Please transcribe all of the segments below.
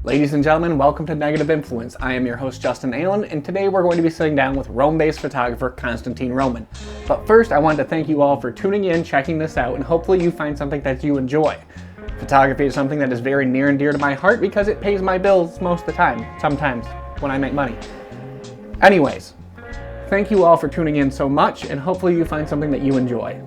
Ladies and gentlemen, welcome to Negative Influence. I am your host, Justin Allen, and today we're going to be sitting down with Rome-based photographer Constantin Roman. But first, I wanted to thank you all for tuning in, checking this out, and hopefully you find something that you enjoy. Photography is something that is very near and dear to my heart because it pays my bills most of the time, sometimes when I make money. Anyways, thank you all for tuning in so much, and hopefully you find something that you enjoy.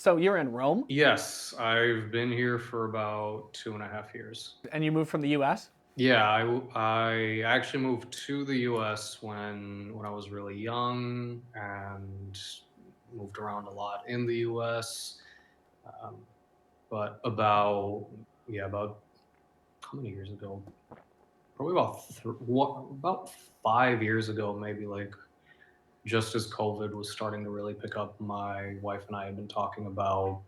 So you're in Rome, Yes, I've been here for about 2.5 years. and you moved from the US? Yeah, I actually moved to the US when I was really young and moved around a lot in the US. Um, but about how many years ago? Probably about 5 years ago, maybe, like just as COVID was starting to really pick up. My wife and I had been talking about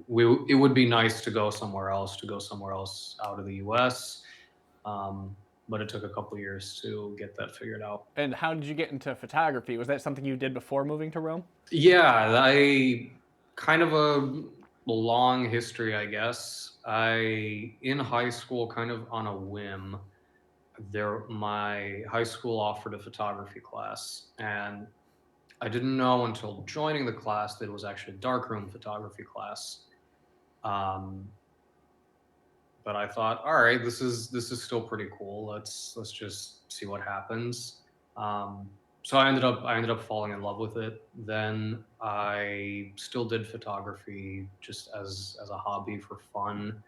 it would be nice to go somewhere else, out of the US. Um, but it took a couple years to get that figured out. And how did you get into photography? Was that something you did before moving to Rome? Yeah, I kind of a long history, I guess. In high school, kind of on a whim, my high school offered a photography class, and I didn't know until joining the class that it was actually a darkroom photography class. Um, but I thought, all right, this is still pretty cool. Let's just see what happens. Um, so I ended up falling in love with it. Then I still did photography just as a hobby for fun,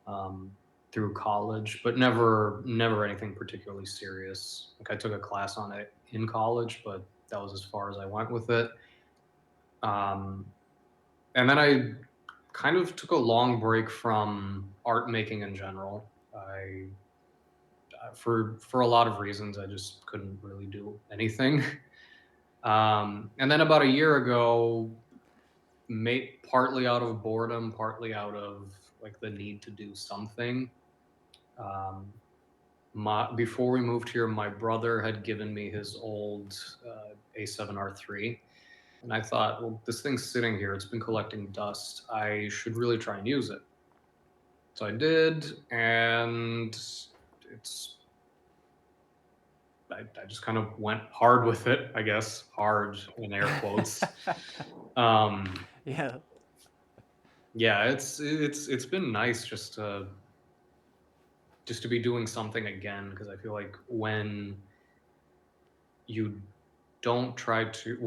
um, through college, but never anything particularly serious. Like, I took a class on it in college, but that was as far as I went with it. Um, and then I kind of took a long break from art making in general. For a lot of reasons, I just couldn't really do anything. And then about a year ago, partly out of boredom, partly out of like the need to do something. Um, Before we moved here, my brother had given me his old A7R3, and I thought, well, this thing's sitting here; it's been collecting dust. I should really try and use it. So I did, and it's I just kind of went hard with it, I guess, hard in air quotes. Um, Yeah. yeah, it's been nice just to be doing something again, because I feel like you don't try to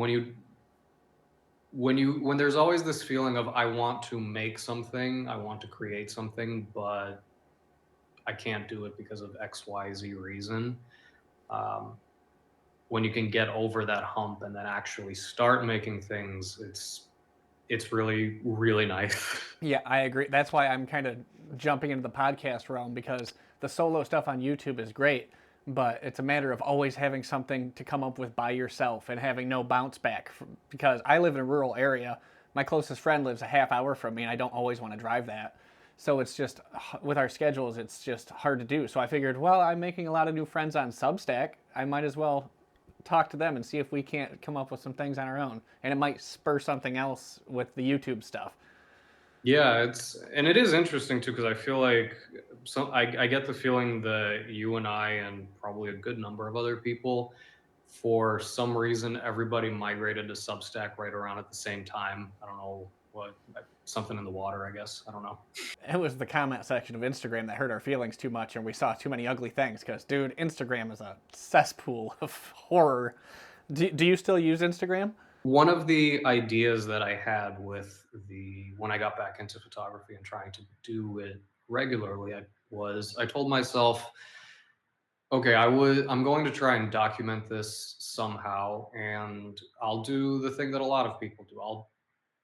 when there's always this feeling of, I want to make something, I want to create something, but I can't do it because of XYZ reason. Um, when you can get over that hump and then actually start making things, it's really, really nice. Yeah, I agree. That's why I'm kind of jumping into the podcast realm because the solo stuff on YouTube is great, but it's a matter of always having something to come up with by yourself and having no bounce back. Because I live in a rural area. My closest friend lives a half hour from me, and I don't always want to drive that. So it's just, with our schedules, it's just hard to do. So I figured, well, I'm making a lot of new friends on Substack. I might as well talk to them and see if we can't come up with some things on our own. And it might spur something else with the YouTube stuff. Yeah, it is interesting too, because I feel like I get the feeling that you and I and probably a good number of other people, for some reason, everybody migrated to Substack right around at the same time. I don't know what, something in the water, I guess. I don't know. It was the comment section of Instagram that hurt our feelings too much, and we saw too many ugly things. Because, dude, Instagram is a cesspool of horror. Do you still use Instagram? One of the ideas that I had when I got back into photography and trying to do it regularly, I told myself, okay, I'm going to try and document this somehow, and I'll do the thing that a lot of people do. I'll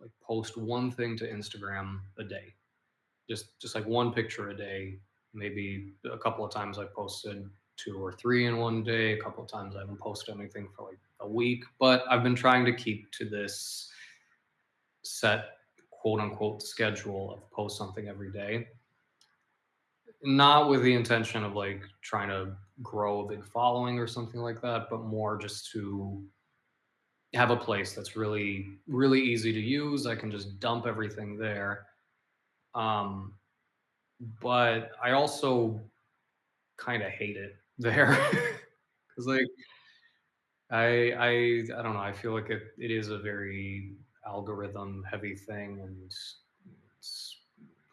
like post one thing to Instagram a day, just like one picture a day. Maybe a couple of times I posted two or three in one day. A couple of times I haven't posted anything for like a week, but I've been trying to keep to this set, quote unquote, schedule of post something every day. not with the intention of like trying to grow a big following or something like that, but more just to have a place that's really easy to use. I can just dump everything there. Um, but I also kind of hate it there because like I don't know. I feel like it is a very algorithm heavy thing, and it's,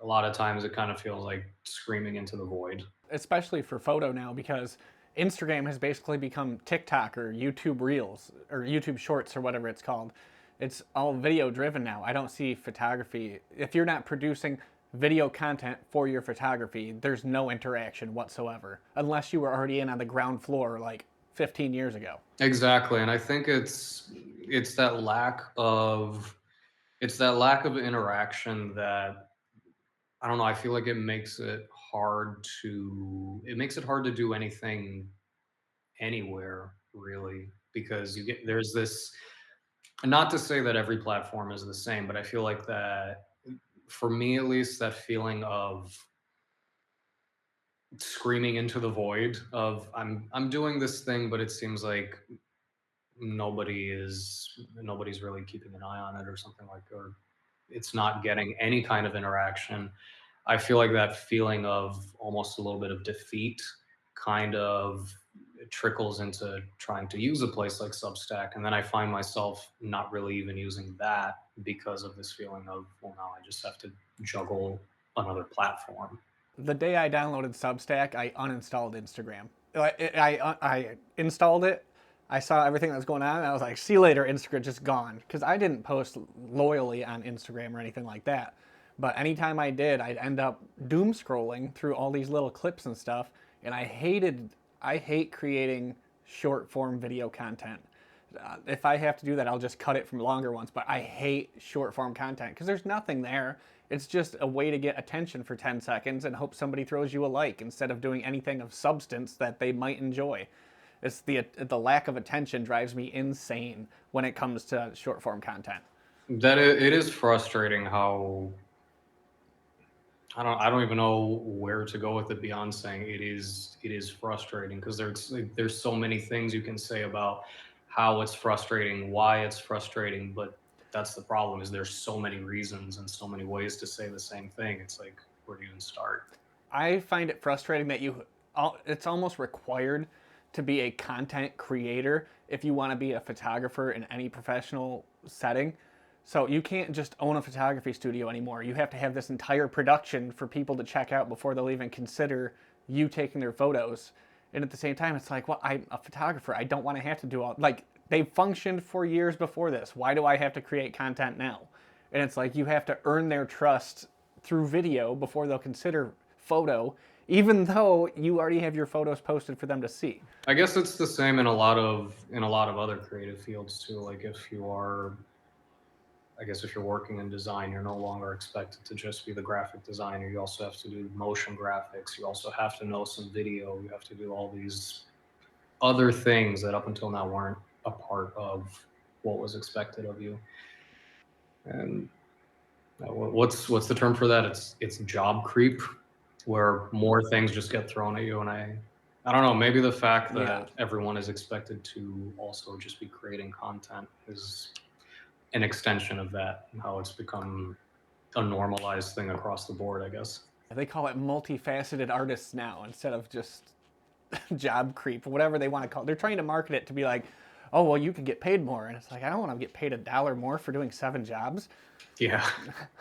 a lot of times it kind of feels like screaming into the void. Especially for photo now, because Instagram has basically become TikTok or YouTube Reels or YouTube Shorts or whatever it's called. It's all video driven now. I don't see photography. If you're not producing video content for your photography, there's no interaction whatsoever, unless you were already in on the ground floor like 15 years ago. Exactly, and I think it's that lack of it's that lack of interaction that I don't know. I feel like it makes it hard to do anything anywhere really because there's this, not to say that every platform is the same, but I feel like that for me at least, that feeling of screaming into the void of I'm doing this thing, but it seems like nobody's really keeping an eye on it or something like, or it's not getting any kind of interaction. I feel like that feeling of almost a little bit of defeat kind of trickles into trying to use a place like Substack. And then I find myself not really even using that because of this feeling of, well, now I just have to juggle another platform. The day I downloaded Substack, I uninstalled Instagram. I installed it. I saw everything that was going on, and I was like, "See you later, Instagram." Just gone because I didn't post loyally on Instagram or anything like that. But anytime I did, I'd end up doom scrolling through all these little clips and stuff, and I hate creating short form video content. If I have to do that, I'll just cut it from longer ones. But I hate short form content because there's nothing there. It's just a way to get attention for 10 seconds and hope somebody throws you a like instead of doing anything of substance that they might enjoy. It's the lack of attention drives me insane when it comes to short form content. It is frustrating how I don't even know where to go with it beyond saying it is frustrating because there's so many things you can say about how it's frustrating, why it's frustrating, but that's the problem is there's so many reasons and so many ways to say the same thing. It's like, where do you even start? I find it frustrating that it's almost required to be a content creator if you want to be a photographer in any professional setting. So you can't just own a photography studio anymore. You have to have this entire production for people to check out before they'll even consider you taking their photos. And at the same time, it's like, well, I'm a photographer. I don't want to have to do all like they functioned for years before this. Why do I have to create content now? And it's like you have to earn their trust through video before they'll consider photo, even though you already have your photos posted for them to see. I guess it's the same in a lot of other creative fields too. Like if you are I guess if you're working in design, you're no longer expected to just be the graphic designer. You also have to do motion graphics. You also have to know some video. You have to do all these other things that up until now weren't a part of what was expected of you. And what's the term for that? It's job creep, where more things just get thrown at you. And I don't know. Maybe the fact Yeah. that everyone is expected to also just be creating content is an extension of that. How it's become a normalized thing across the board, I guess. They call it multifaceted artists now instead of just job creep, whatever they want to call it. They're trying to market it to be like, oh, well, you can get paid more. And it's like, I don't want to get paid $1 more for doing 7 jobs. Yeah.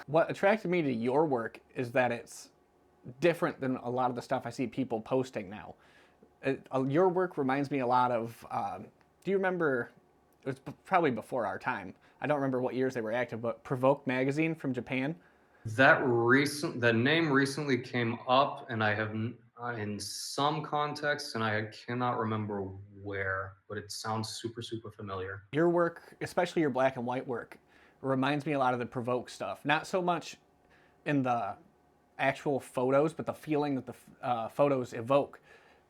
What attracted me to your work is that it's different than a lot of the stuff I see people posting now. Your work reminds me a lot of. Do you remember? It was probably before our time. I don't remember what years they were active, but Provoke magazine from Japan. That name recently came up, and I have in some context, and I cannot remember where, but it sounds super familiar. Your work, especially your black and white work, reminds me a lot of the Provoke stuff. Not so much in the actual photos, but the feeling that the photos evoke.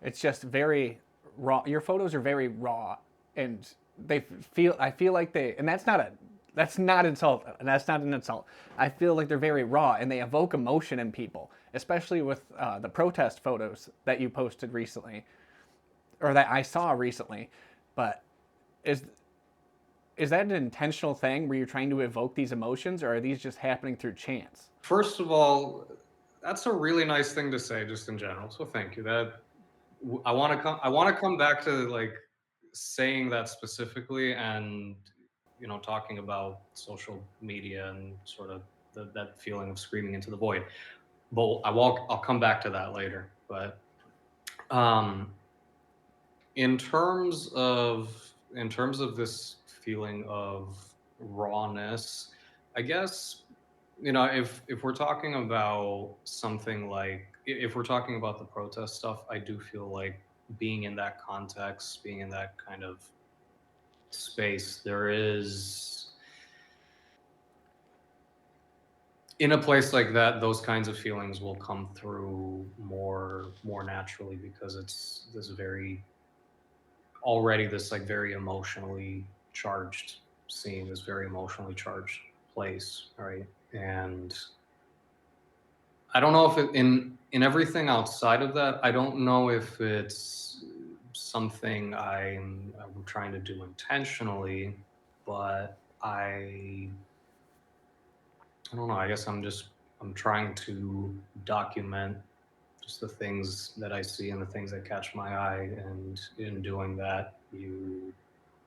It's just very raw. Your photos are very raw, and they feel. I feel like they, and that's not a That's not insult. That's not an insult. I feel like they're very raw and they evoke emotion in people, especially with the protest photos that you posted recently, or that I saw recently. But is is that an intentional thing where you're trying to evoke these emotions, or are these just happening through chance? First of all, that's a really nice thing to say, just in general. So thank you. I want to come. I want to come back to like saying that specifically, and talking about social media and sort of that feeling of screaming into the void. But I'll come back to that later. But um, in terms of this feeling of rawness, I guess if we're talking about something like if we're talking about the protest stuff, I do feel like being in that context, being in that kind of space, there is in a place like that, those kinds of feelings will come through more naturally because it's this very already this like very emotionally charged scene, this very emotionally charged place, right? And I don't know if in everything outside of that, I don't know if it's something I'm trying to do intentionally, but I don't know. I guess I'm trying to document just the things that I see and the things that catch my eye, and in doing that, you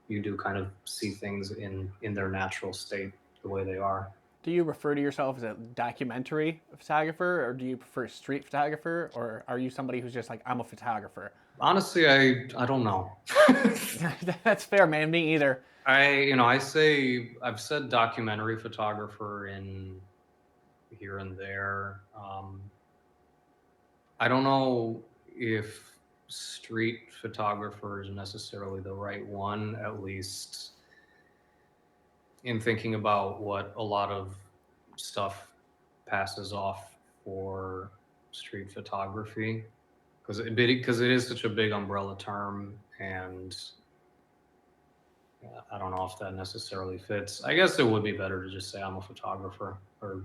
do kind of see things in their natural state, the way they are. Do you refer to yourself as a documentary photographer, or do you prefer street photographer, or are you somebody who's just like, I'm a photographer? Honestly, I don't know. That's fair, man. Me either. I've said documentary photographer in here and there. I don't know if street photographer is necessarily the right one, at least in thinking about what a lot of stuff passes off for street photography, because it is such a big umbrella term, and I don't know if that necessarily fits. I guess it would be better to just say I'm a photographer, or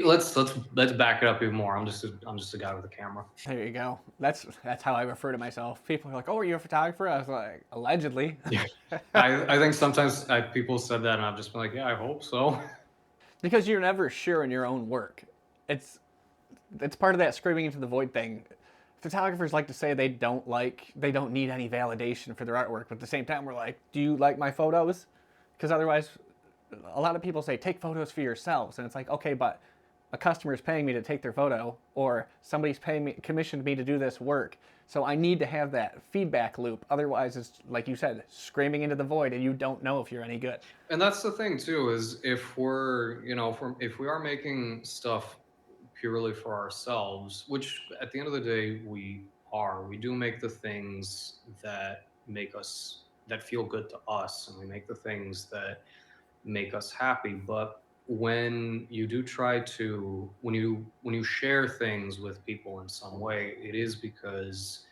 let's back it up even more. I'm just a guy with a camera. There you go. That's how I refer to myself. People are like, "Oh, are you a photographer?" I was like, "Allegedly." Yeah, I think sometimes people said that, and I've just been like, yeah, I hope so. Because you're never sure in your own work. It's it's part of that screaming into the void thing. Photographers like to say they don't need any validation for their artwork, but at the same time we're like, do you like my photos? Because otherwise, a lot of people say take photos for yourselves, and it's like, okay, but a customer is paying me to take their photo, or somebody's paying me, commissioned me to do this work, so I need to have that feedback loop. Otherwise, it's like you said, screaming into the void, and you don't know if you're any good. And that's the thing too, is if we are making stuff purely for ourselves, which at the end of the day we do make the things that feel good to us, and we make the things that make us happy. But when you share things with people in some way, it is because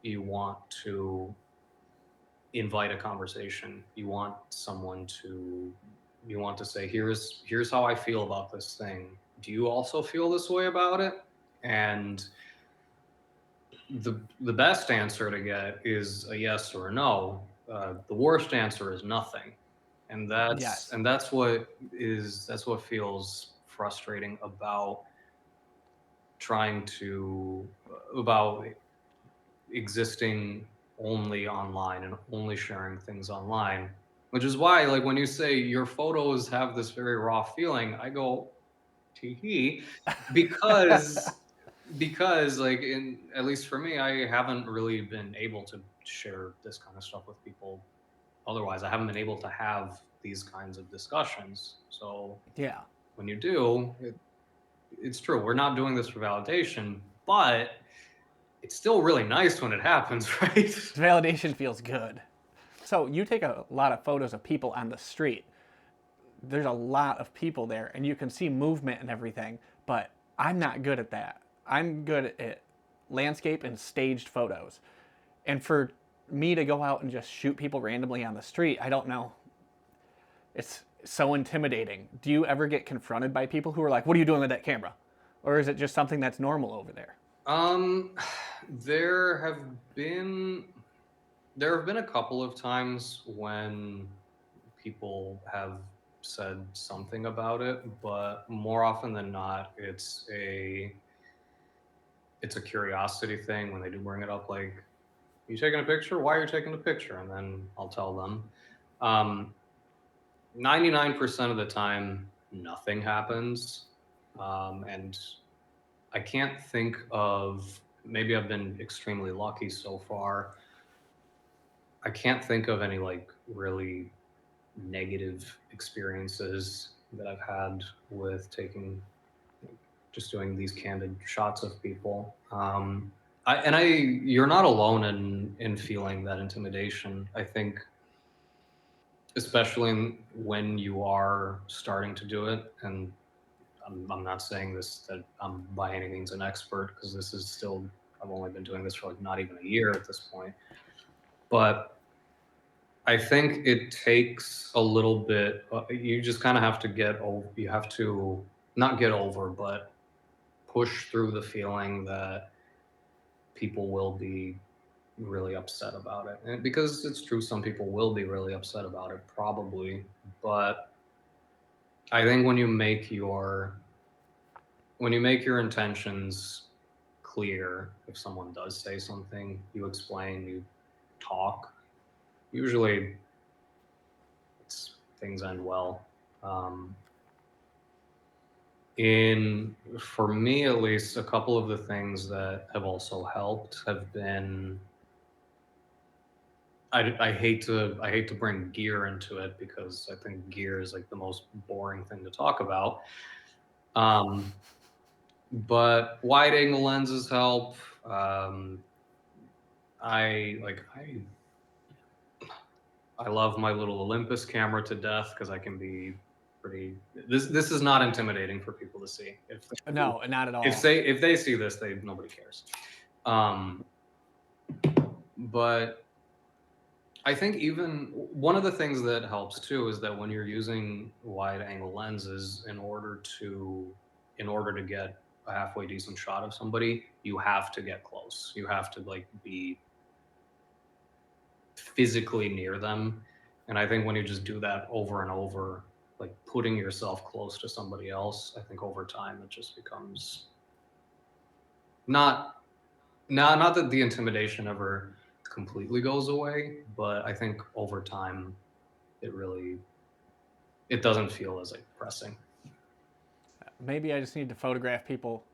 you want to invite a conversation. You want to say, here's how I feel about this thing. Do you also feel this way about it? And the best answer to get is a yes or a no. The worst answer is nothing, and that's Yes. and that's what feels frustrating about trying to about existing only online and only sharing things online, which is why, like, when you say your photos have this very raw feeling, I go tee hee, because like, in at least for me, I haven't really been able to share this kind of stuff with people. Otherwise, I haven't been able to have these kinds of discussions. So Yeah. when you do, it's true, we're not doing this for validation, but it's still really nice when it happens, right? Validation feels good. So you take a lot of photos of people on the street. There's a lot of people there, and you can see movement and everything, but I'm not good at that. I'm good at landscape and staged photos. And for me to go out and just shoot people randomly on the street, I don't know. it's so intimidating. Do you ever get confronted by people who are like, "What are you doing with that camera?" Or is it just something that's normal over there? Um, there have been there have been a couple of times when people have said something about it, but more often than not, it's a curiosity thing when they do bring it up. Like, you taking a picture? Why are you taking a picture? And then I'll tell them. Um, 99% of the time, nothing happens. And I can't think of, maybe I've been extremely lucky so far. I can't think of any like really negative experiences that I've had with taking, just doing these candid shots of people. You're not alone in feeling that intimidation. I think, especially when you are starting to do it, and I'm not saying this that I'm by any means an expert, because this is still, I've only been doing this for like not even a year at this point. But I think it takes a little bit. You just kind of have to get over. You have to not get over, but push through the feeling that people will be really upset about it. And because it's true, some people will be really upset about it, probably. But I think when you make your intentions clear, if someone does say something, you explain, you talk. Usually, things end well. Um, in For me at least, a couple of the things that have also helped have been, I hate to bring gear into it, because I think gear is like the most boring thing to talk about. Um, but wide angle lenses help. Um, I love my little Olympus camera to death, because I can be pretty. This is not intimidating for people to see. No, not at all. If they see this, they nobody cares. Um, but I think even one of the things that helps too is that when you're using wide angle lenses, in order to get a halfway decent shot of somebody, you have to get close. You have to like be physically near them. And I think when you just do that over and over, like putting yourself close to somebody else, I think over time it just becomes not not that the intimidation ever completely goes away, but I think over time it really, it doesn't feel as like pressing. Maybe I just need to photograph people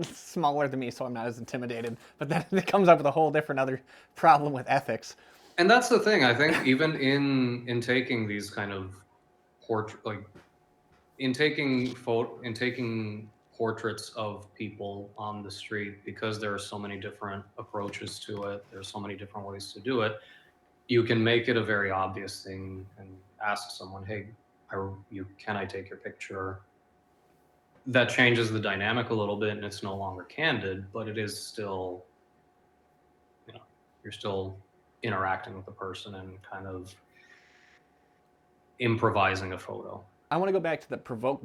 smaller than me so I'm not as intimidated. But then it comes up with a whole different other problem with ethics. And that's the thing. I think even in taking these kind of portrait, like in taking portraits of people on the street, because there are so many different approaches to it, there's so many different ways to do it. You can make it a very obvious thing and ask someone, "Hey, can I take your picture?" That changes the dynamic a little bit, and it's no longer candid, but it is still, you know, you're still interacting with the person and kind of improvising a photo. I want to go back to the the Provoke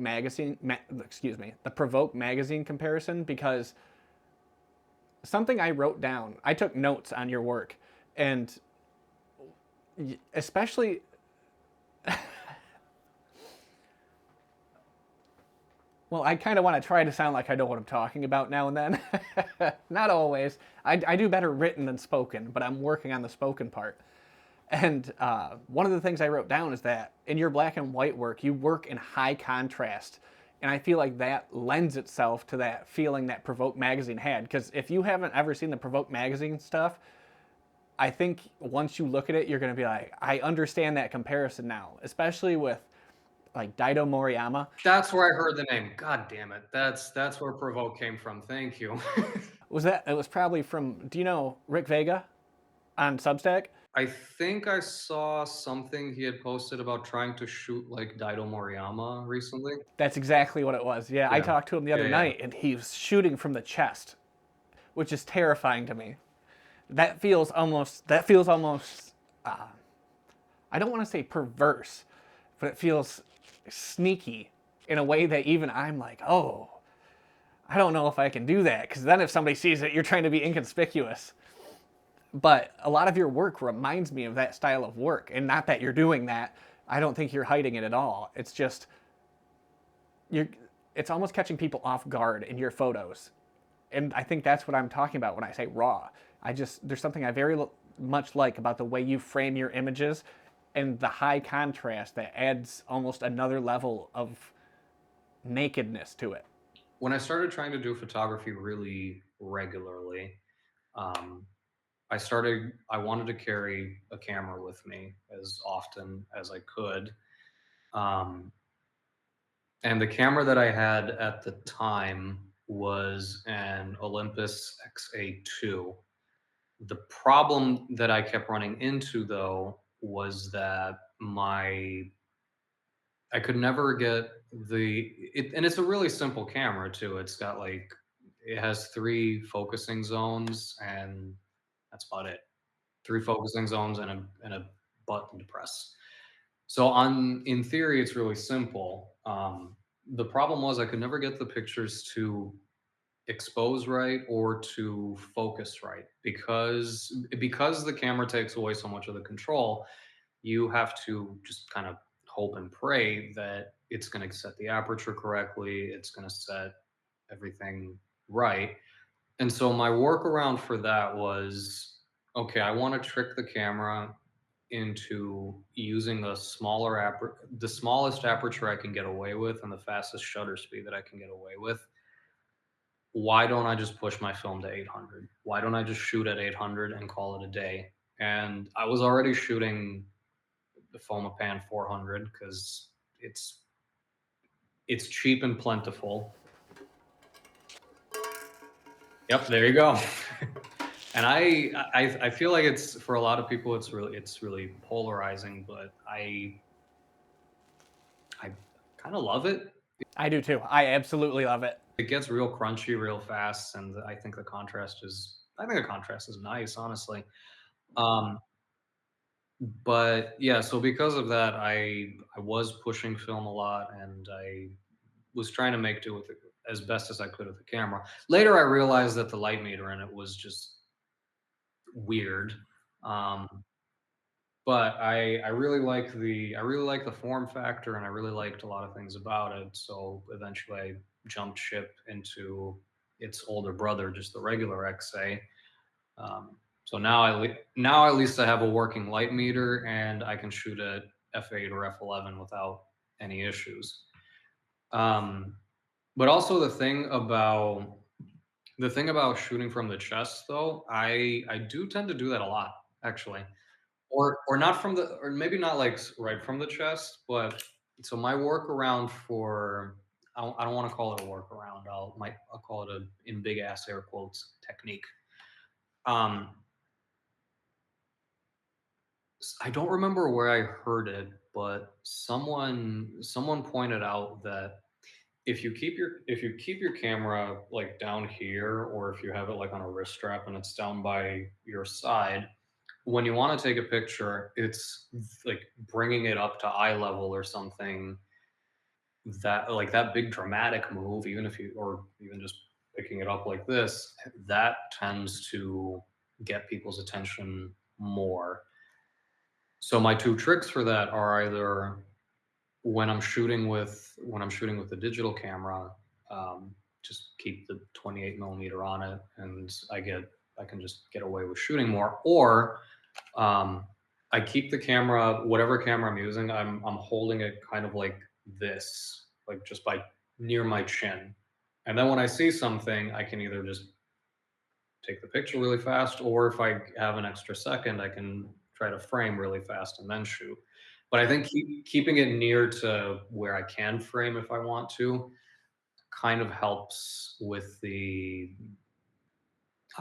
magazine comparison, because something I wrote down, I took notes on your work, and especially well, I kind of want to try to sound like I know what I'm talking about now and then. Not always. I do better written than spoken, but I'm working on the spoken part. And one of the things I wrote down is that in your black and white work, you work in high contrast. And I feel like that lends itself to that feeling that Provoke magazine had. Because if you haven't ever seen the Provoke magazine stuff, I think once you look at it, you're going to be like, I understand that comparison now, especially with like Daido Moriyama. That's where I heard the name. God damn it. That's where Provoke came from. Thank you. Was that? It was probably from. Do you know Rick Vega on Substack? I think I saw something he had posted about trying to shoot like Daido Moriyama recently. That's exactly what it was. Yeah, I Yeah. talked to him the other Yeah. night, and he was shooting from the chest, which is terrifying to me. That feels almost. I don't want to say perverse, but it feels sneaky in a way that even I'm like, oh, I don't know if I can do that. Because then if somebody sees it, you're trying to be inconspicuous. But a lot of your work reminds me of that style of work. And not that you're doing that. I don't think you're hiding it at all. It's just, you're, it's almost catching people off guard in your photos. And I think that's what I'm talking about when I say raw. There's something I very much like about the way you frame your images and the high contrast that adds almost another level of nakedness to it. When I started trying to do photography really regularly, um, I wanted to carry a camera with me as often as I could. Um, and the camera that I had at the time was an Olympus XA2. The problem that I kept running into though was that I could never get and it's a really simple camera too. It has three focusing zones and that's about it. Three focusing zones and a button to press. So in theory, it's really simple. The problem was I could never get the pictures to expose right or to focus right because the camera takes away so much of the control. You have to just kind of hope and pray that it's going to set the aperture correctly. It's going to set everything right. And so my workaround for that was, okay, I want to trick the camera into using the smallest aperture I can get away with and the fastest shutter speed that I can get away with. Why don't I just push my film to 800? Why don't I just shoot at 800 and call it a day? And I was already shooting the Fomapan 400 because it's it's cheap and plentiful. Yep, there you go. And I feel like it's for a lot of people it's really polarizing, but I kind of love it. I do too. I absolutely love it. It gets real crunchy real fast, and I think the contrast is nice, honestly. Um, but yeah, so because of that, I was pushing film a lot, and I was trying to make do with it as best as I could with the camera. Later, I realized that the light meter in it was just weird. Um, but I really like the form factor, and I really liked a lot of things about it. So eventually, I jumped ship into its older brother, just the regular XA. So now at least I have a working light meter, and I can shoot at f8 or f11 without any issues. Um, but also the thing about shooting from the chest, though, I do tend to do that a lot, actually. Or not from the or maybe not like right from the chest, but so my workaround for I don't want to call it a workaround. I'll call it a in big ass air quotes technique. Um, I don't remember where I heard it, but someone pointed out that if you keep your camera like down here, or if you have it like on a wrist strap and it's down by your side, when you want to take a picture, it's like bringing it up to eye level or something, that like that big dramatic move, even if you or even just picking it up like this, that tends to get people's attention more. So my two tricks for that are either when I'm shooting with the digital camera, just keep the 28 millimeter on it, and I can just get away with shooting more. Or um, I keep the camera, whatever camera I'm using, I'm holding it kind of like this, like just by near my chin, and then when I see something, I can either just take the picture really fast, or if I have an extra second, I can try to frame really fast and then shoot. But I think keeping it near to where I can frame if I want to kind of helps with I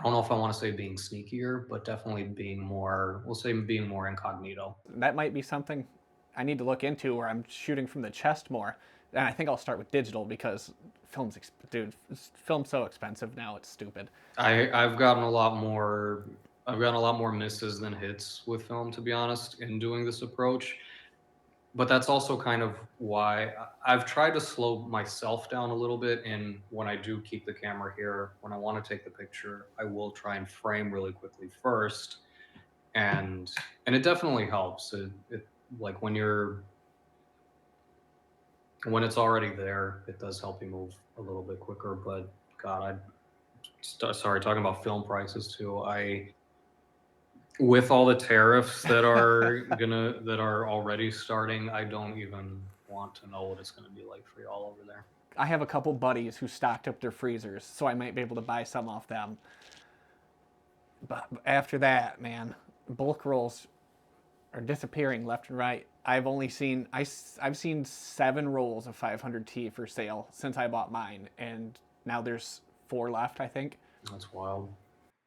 don't know if I want to say being sneakier, but definitely we'll say being more incognito. That might be something I need to look into where I'm shooting from the chest more. And I think I'll start with digital because dude, film's so expensive now. It's stupid. I've gotten a lot more misses than hits with film, to be honest, in doing this approach. but that's also kind of why I've tried to slow myself down a little bit. And when I do keep the camera here, when I want to take the picture, I will try and frame really quickly first, and it definitely helps. It like when it's already there, it does help you move a little bit quicker. But God, sorry, talking about film prices too. With all the tariffs that are already starting, I don't even want to know what it's gonna be like for y'all over there. I have a couple buddies who stocked up their freezers, so I might be able to buy some off them. But after that, man, bulk rolls are disappearing left and right. I've seen 7 rolls of 500T for sale since I bought mine, and now there's 4 left, I think. That's wild.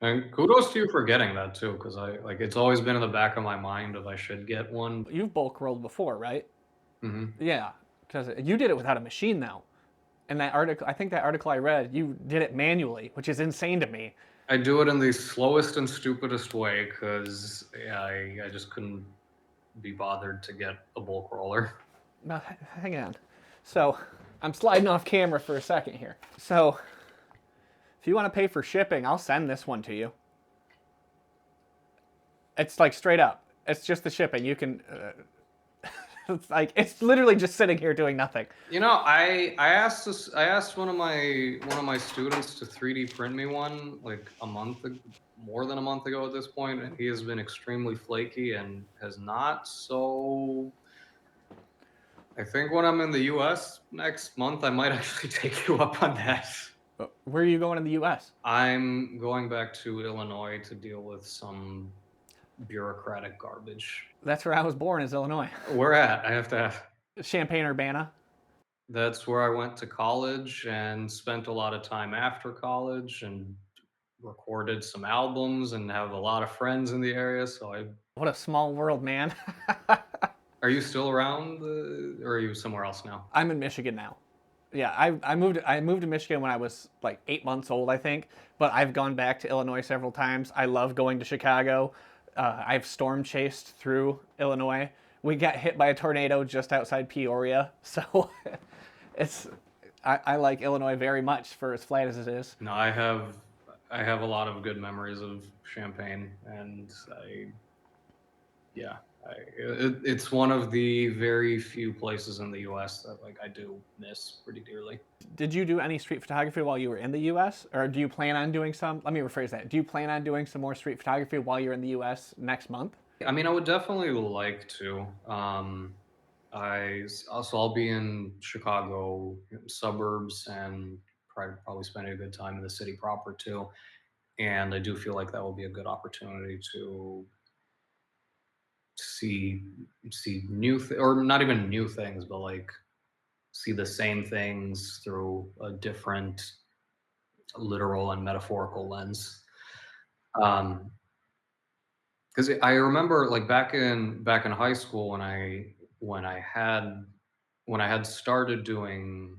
And kudos to you for getting that too, because it's always been in the back of my mind if I should get one. You've bulk rolled before, right? Hmm. Yeah, because you did it without a machine though. And that article, I think that article I read, you did it manually, which is insane to me. I do it in the slowest and stupidest way because I just couldn't be bothered to get a bulk roller. Now, hang on. So, I'm sliding off camera for a second here. So, if you want to pay for shipping, I'll send this one to you. It's like straight up. It's just the shipping. You can. It's like it's literally just sitting here doing nothing. You know, I asked one of my students to 3D print me one like more than a month ago at this point, and he has been extremely flaky and has not. So I think when I'm in the US next month, I might actually take you up on that. Where are you going in the U.S.? I'm going back to Illinois to deal with some bureaucratic garbage. That's where I was born, is Illinois. Where at? I have to ask. Champaign-Urbana. That's where I went to college and spent a lot of time after college and recorded some albums and have a lot of friends in the area. So What a small world, man. are you still around, or are you somewhere else now? I'm in Michigan now. Yeah, I moved to Michigan when I was like 8 months old, I think. But I've gone back to Illinois several times. I love going to Chicago. I've storm chased through Illinois. We got hit by a tornado just outside Peoria, so it's I like Illinois very much for as flat as it is. No, I have a lot of good memories of Champaign, and yeah, it's one of the very few places in the U.S. that I do miss pretty dearly. Did you do any street photography while you were in the U.S., or do you plan on doing some? Let me rephrase that. Do you plan on doing some more street photography while you're in the U.S. next month? I mean, I would definitely like to. I'll be in Chicago suburbs and probably spending a good time in the city proper too. And I do feel like that will be a good opportunity to see or not even new things, but like see the same things through a different literal and metaphorical lens. Um, because I remember like back in high school when I had when I had started doing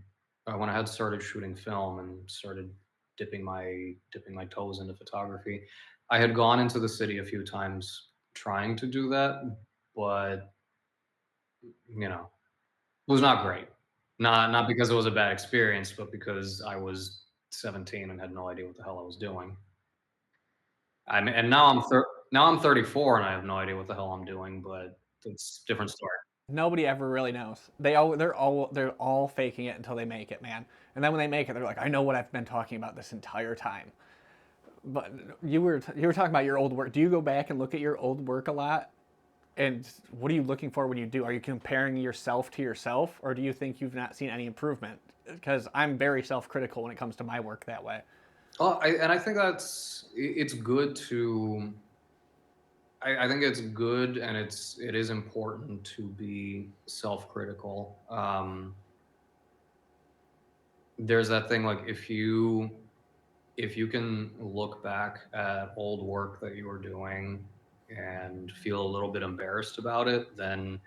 when I had started shooting film and started dipping my toes into photography, I had gone into the city a few times trying to do that, but you know, it was not great. Not because it was a bad experience, but because I was 17 and had no idea what the hell I was doing. I mean, and now I'm 34 and I have no idea what the hell I'm doing, but it's a different story. Nobody ever really knows. They're all faking it until they make it, man. And then when they make it, they're like, I know what I've been talking about this entire time. But you were talking about your old work. Do you go back and look at your old work a lot? And what are you looking for when you do? Are you comparing yourself to yourself, or do you think you've not seen any improvement? Because I'm very self-critical when it comes to my work that way. And I think it's good to. I think it's good and it is important to be self-critical. There's that thing like if you can look back at old work that you were doing and feel a little bit embarrassed about it, then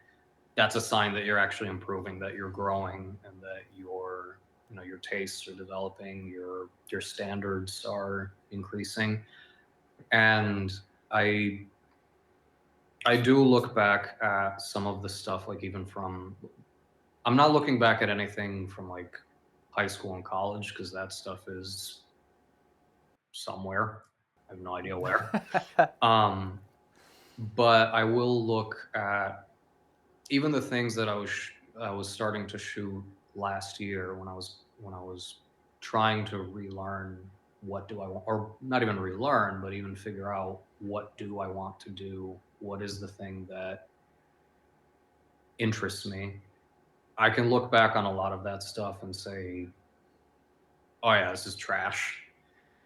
that's a sign that you're actually improving, that you're growing, and that your tastes are developing, your standards are increasing. And I I do look back at some of the stuff, like even from. I'm not looking back at anything from like high school and college because that stuff is somewhere. I have no idea where. Um, but I will look at even the things that I was starting to shoot last year when I was trying to relearn what do I want, or not even relearn, but even figure out what do I want to do, what is the thing that interests me. I can look back on a lot of that stuff and say, oh yeah, this is trash.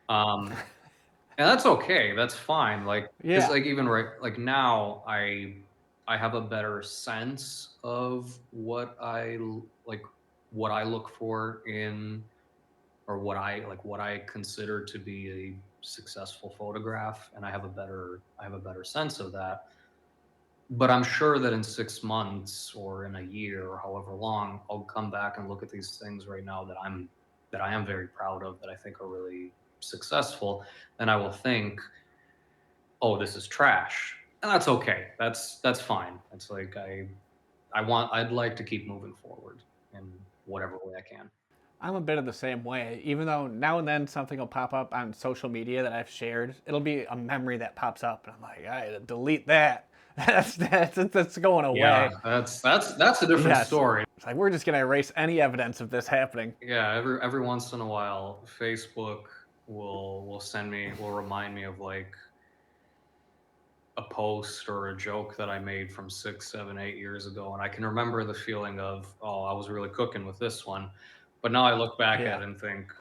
um and that's okay, that's fine, like because Yeah. like even right like now I have a better sense of like what I look for in, or what I consider to be a successful photograph, and I have a better sense of that. But I'm sure that in 6 months or in a year or however long, I'll come back and look at these things right now that I am very proud of, that I think are really successful, and I will think, oh, this is trash. And that's okay. That's fine. It's like I'd like to keep moving forward in whatever way I can. I'm a bit of the same way. Even though now and then something will pop up on social media that I've shared, it'll be a memory that pops up, and I'm like, I had to delete that. That's going Yeah, away. that's a different Yes, story. it's like we're just gonna erase any evidence of this happening. Yeah, every once in a while, Facebook will remind me of like a post or a joke that I made from 6, 7, 8 years ago, and I can remember the feeling of, oh, I was really cooking with this one, but now I look back at Yeah, it and think,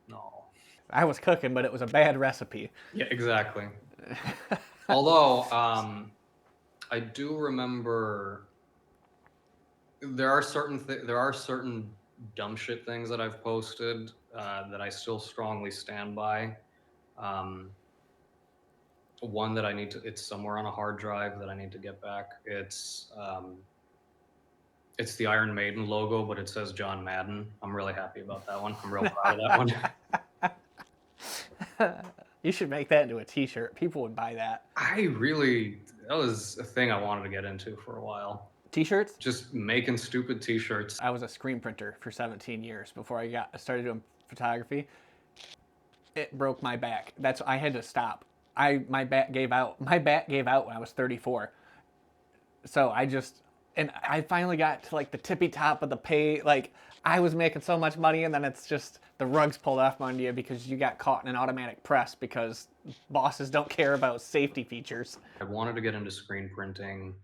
no. I was cooking, but it was a bad recipe. Yeah, exactly. Although, I do remember there are certain dumb shit things that I've posted that I still strongly stand by. Um, One that it's somewhere on a hard drive that I need to get back. It's the Iron Maiden logo, but it says John Madden. I'm really happy about that one. I'm real proud of that one. You should make that into a T-shirt. People would buy that. That was a thing I wanted to get into for a while. T-shirts. Just making stupid T-shirts. I was a screen printer for 17 years before I started doing photography. It broke my back. I had to stop. My back gave out. My back gave out when I was 34. So I finally got to like the tippy top of the pay. Like I was making so much money, and then it's just the rugs pulled off under you because you got caught in an automatic press because bosses don't care about safety features. I wanted to get into screen printing,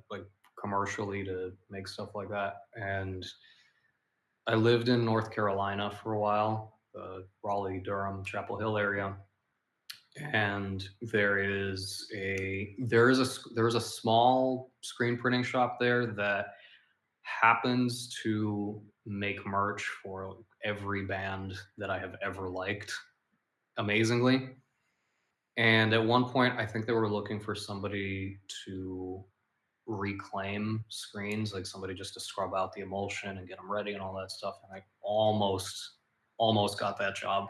like commercially to make stuff like that. And I lived in North Carolina for a while, Raleigh, Durham, Chapel Hill area. And there is a small screen printing shop there that happens to make merch for every band that I have ever liked amazingly. And at one point, I think they were looking for somebody to reclaim screens, like somebody just to scrub out the emulsion and get them ready and all that stuff. And I almost got that job.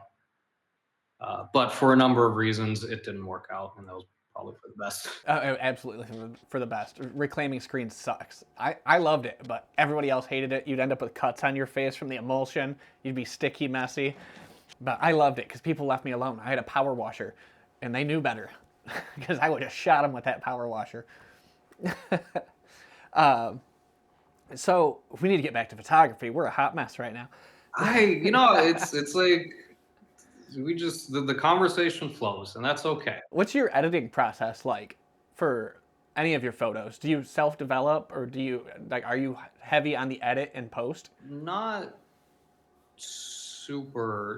But for a number of reasons, it didn't work out, and that was probably for the best. Absolutely for the best. Reclaiming screens sucks. I loved it, but everybody else hated it. You'd end up with cuts on your face from the emulsion. You'd be sticky, messy. But I loved it because people left me alone. I had a power washer, and they knew better because I would have shot them with that power washer. So we need to get back to photography. We're a hot mess right now. It's like the conversation flows, and that's okay. What's your editing process like for any of your photos? Do you self-develop or are you heavy on the edit and post? Not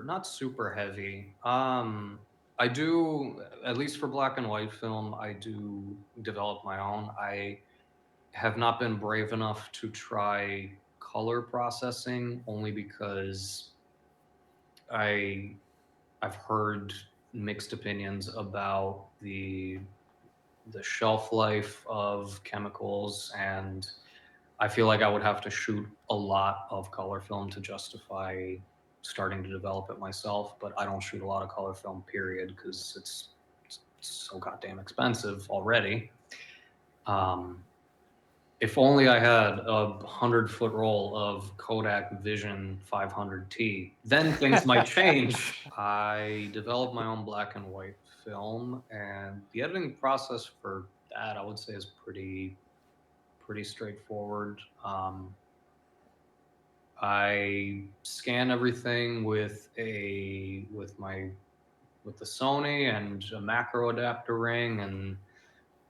not super heavy. I do, at least for black and white film, I do develop my own. I have not been brave enough to try color processing, only because I I've heard mixed opinions about the shelf life of chemicals, and I feel like I would have to shoot a lot of color film to justify starting to develop it myself. But I don't shoot a lot of color film, period, because it's so goddamn expensive already. Um, if only I had a 100-foot roll of Kodak Vision 500T, then things might change. I developed my own black and white film, and the editing process for that I would say is pretty straightforward. I scan everything with the Sony and a macro adapter ring and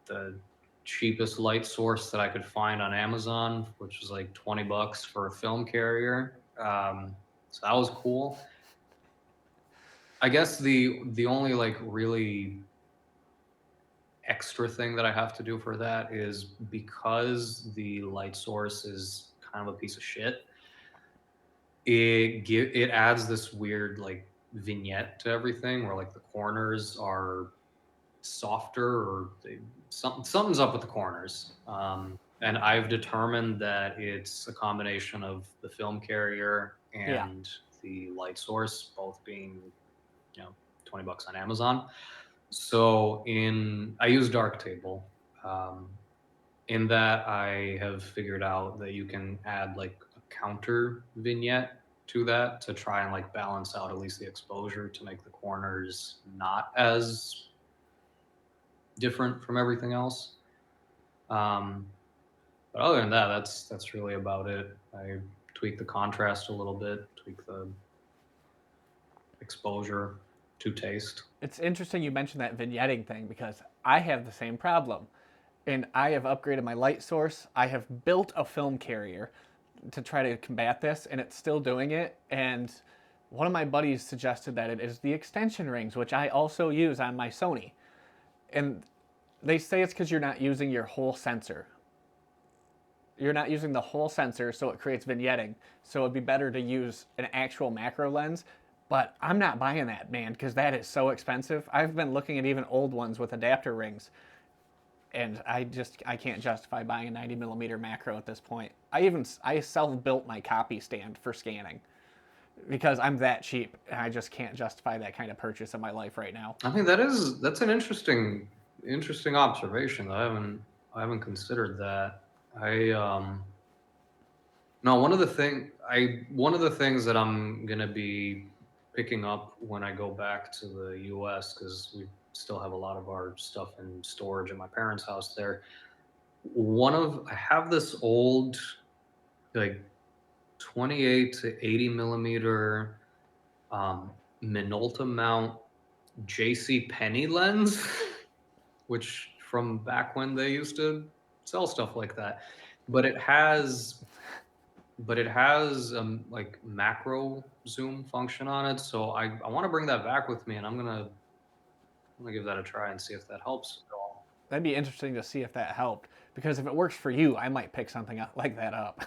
the cheapest light source that I could find on Amazon, which was like $20 for a film carrier. So that was cool. I guess the only like really extra thing that I have to do for that is because the light source is kind of a piece of shit. It adds this weird like vignette to everything where like the corners are softer or something's up with the corners. And I've determined that it's a combination of the film carrier Yeah. and the light source, both being, $20 on Amazon. So I use Darktable. Um, in that I have figured out that you can add like a counter vignette to that to try and like balance out at least the exposure to make the corners not as different from everything else. Um, but other than that, that's really about it. I tweak the contrast a little bit, tweak the exposure to taste. It's interesting you mentioned that vignetting thing because I have the same problem. And I have upgraded my light source. I have built a film carrier to try to combat this, and it's still doing it. And one of my buddies suggested that it is the extension rings, which I also use on my Sony. And they say it's because you're not using your whole sensor. You're not using the whole sensor, so it creates vignetting. So it'd be better to use an actual macro lens. But I'm not buying that, man, because that is so expensive. I've been looking at even old ones with adapter rings, and I can't justify buying a 90 millimeter macro at this point. I self built my copy stand for scanning because I'm that cheap, and I just can't justify that kind of purchase in my life right now. I mean that's an interesting observation. I haven't considered that. I No, one of the things that I'm gonna be picking up when I go back to the US, because we still have a lot of our stuff in storage at my parents' house there. I have this old like 28 to 80 millimeter Minolta mount JC Penney lens, which from back when they used to sell stuff like that. But it has like macro zoom function on it. So I want to bring that back with me, and I'm gonna give that a try and see if that helps at all. That'd be interesting to see if that helped because if it works for you, I might pick something like that up.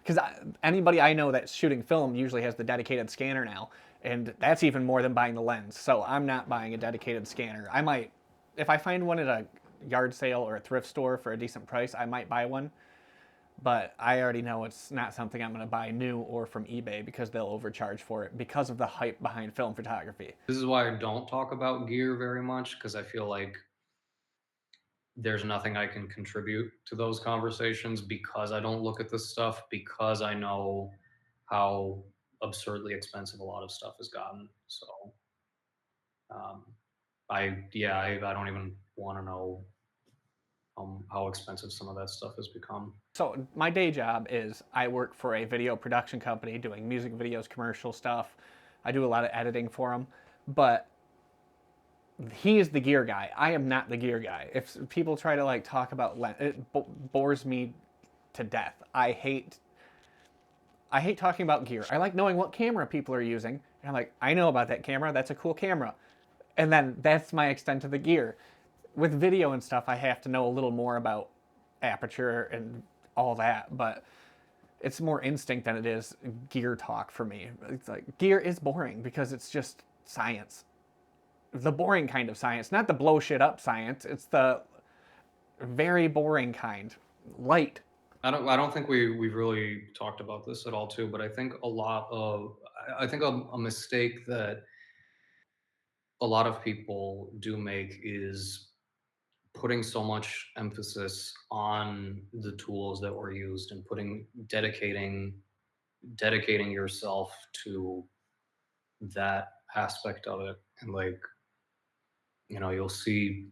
Because anybody I know that's shooting film usually has the dedicated scanner now, and that's even more than buying the lens. So I'm not buying a dedicated scanner. I might, if I find one at a yard sale or a thrift store for a decent price, I might buy one. But I already know it's not something I'm going to buy new or from eBay because they'll overcharge for it because of the hype behind film photography. This is why I don't talk about gear very much, because I feel like there's nothing I can contribute to those conversations because I don't look at this stuff, because I know how absurdly expensive a lot of stuff has gotten. So um, I don't even want to know how expensive some of that stuff has become. So my day job is I work for a video production company doing music videos, commercial stuff. I do a lot of editing for them, but he is the gear guy. I am not the gear guy. If people try to like talk about it bores me to death. I hate talking about gear. I like knowing what camera people are using. And I'm like, I know about that camera. That's a cool camera. And then that's my extent to the gear. With video and stuff, I have to know a little more about aperture and all that, but it's more instinct than it is gear talk for me. It's like gear is boring because it's just science. The boring kind of science, not the blow shit up science. It's the very boring kind. Light. I don't think we've really talked about this at all too, but I think a mistake that a lot of people do make is putting so much emphasis on the tools that were used and putting dedicating yourself to that aspect of it. And like, you know, you'll see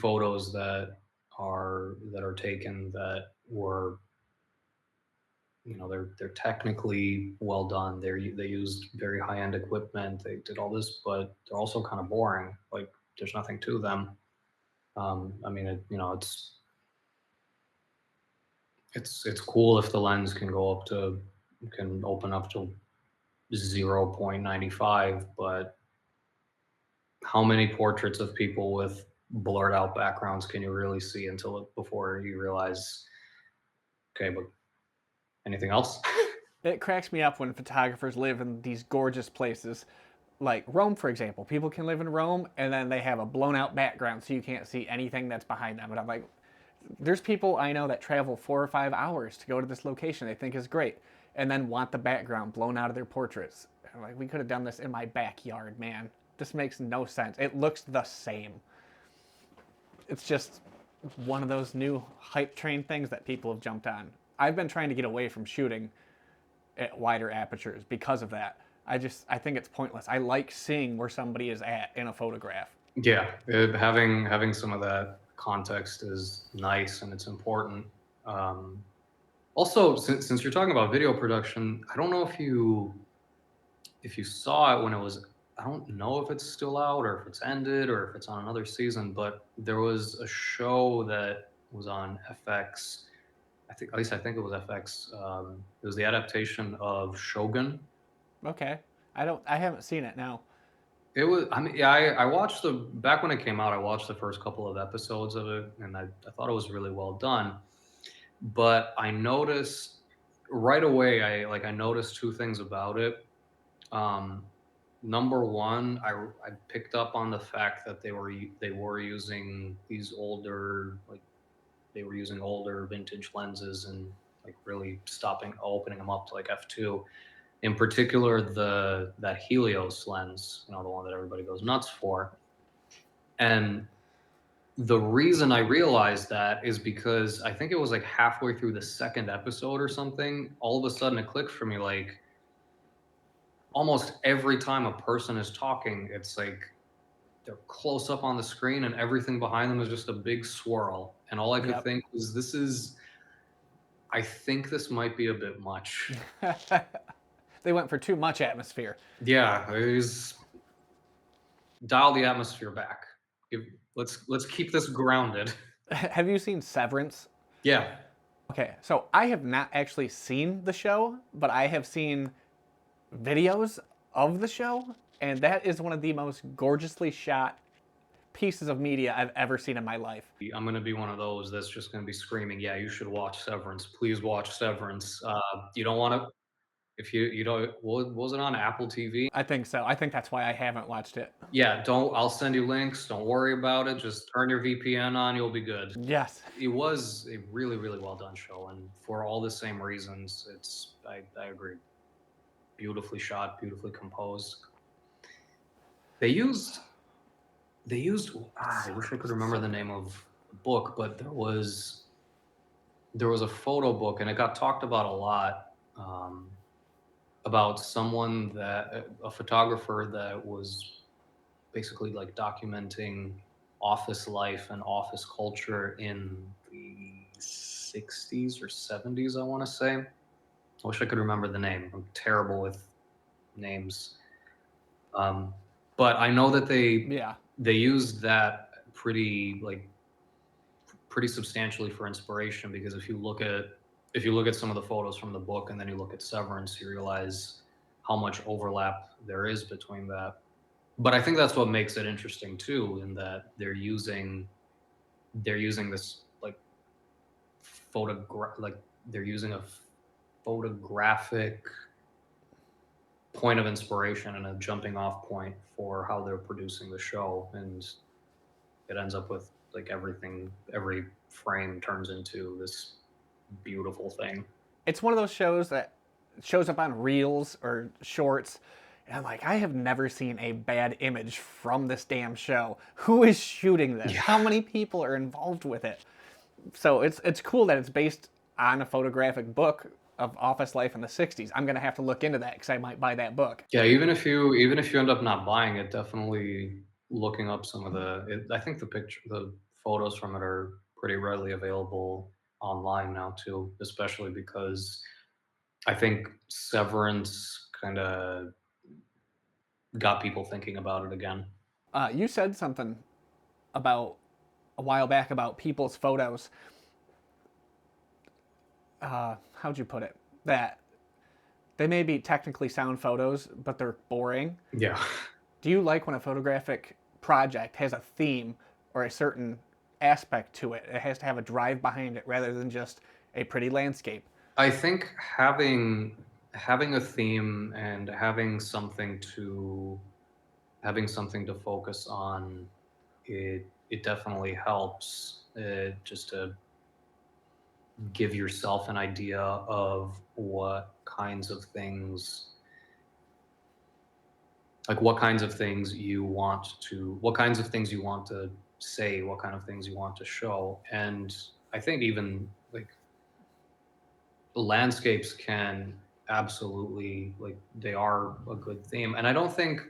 photos that are taken that were, you know, they're technically well done. They used very high end equipment. They did all this, but they're also kind of boring. Like there's nothing to them. I mean, you know, it's cool if the lens can go up to can open up to 0.95, but how many portraits of people with blurred out backgrounds can you really see before you realize, okay, but anything else? It cracks me up when photographers live in these gorgeous places, like Rome, for example. People can live in Rome and then they have a blown out background so you can't see anything that's behind them. And I'm like, there's people I know that travel 4 or 5 hours to go to this location they think is great and then want the background blown out of their portraits. I'm like, we could have done this in my backyard, man. This makes no sense. It looks the same. It's just one of those new hype train things that people have jumped on. I've been trying to get away from shooting at wider apertures because of that. I think it's pointless. I like seeing where somebody is at in a photograph. Yeah, having some of that context is nice and it's important. Um, Also, since you're talking about video production, I don't know if you saw it when it was. I don't know if it's still out or if it's ended or if it's on another season, but there was a show that was on FX. I think, at least I think it was FX. It was the adaptation of Shogun. Okay. I haven't seen it now. It was, I mean, yeah, I watched back when it came out, I watched the first couple of episodes of it and I thought it was really well done. But I noticed right away, I noticed two things about it. Um, Number one, I picked up on the fact that they were using these older, like they were using older vintage lenses and like really opening them up to like f2. In particular, the that Helios lens, you know, the one that everybody goes nuts for. And the reason I realized that is because I think it was like halfway through the second episode or something. All of a sudden, it clicked for me like almost every time a person is talking, it's like they're close up on the screen and everything behind them is just a big swirl. And all I could Yep. think was, I think this might be a bit much. They went for too much atmosphere. Yeah, it is dial the atmosphere back. Give, let's keep this grounded. Have you seen Severance? Yeah. Okay, so I have not actually seen the show, but I have seen videos of the show, and that is one of the most gorgeously shot pieces of media I've ever seen in my life. I'm gonna be one of those that's just gonna be screaming, "Yeah, you should watch Severance. Please watch Severance." You don't want to, if you don't. Was it on Apple TV? I think so. I think that's why I haven't watched it. Yeah, don't. I'll send you links. Don't worry about it. Just turn your VPN on. You'll be good. Yes. It was a really, really well done show, and for all the same reasons, I agree. Beautifully shot, beautifully composed. They used I wish I could remember the name of the book, but there was a photo book, and it got talked about a lot, about someone that a photographer that was basically like documenting office life and office culture in the 60s or 70s, I want to say. I wish I could remember the name. I'm terrible with names. Um, but I know that Yeah. they used that pretty substantially for inspiration, because if you look at some of the photos from the book and then you look at Severance, you realize how much overlap there is between that. But I think that's what makes it interesting too, in that they're using this like they're using a photographic point of inspiration and a jumping off point for how they're producing the show, and it ends up with like every frame turns into this beautiful thing. It's one of those shows that shows up on reels or shorts, And I'm like, I have never seen a bad image from this damn show. Who is shooting this? Yeah. How many people are involved with it? So it's cool that it's based on a photographic book of office life in the 60s. I'm going to have to look into that because I might buy that book. Yeah, even if you end up not buying it, definitely looking up some of I think the photos from it are pretty readily available online now too, especially because I think Severance kind of got people thinking about it again. You said something about a while back about people's photos. How'd you put it? That they may be technically sound photos, but they're boring. Yeah. Do you like when a photographic project has a theme or a certain aspect to it? It has to have a drive behind it rather than just a pretty landscape. I think having a theme and having something to focus on, it definitely helps, just to give yourself an idea of what kinds of things what kinds of things you want to say, what kind of things you want to show. And I think even like landscapes can absolutely, like, they are a good theme. And I don't think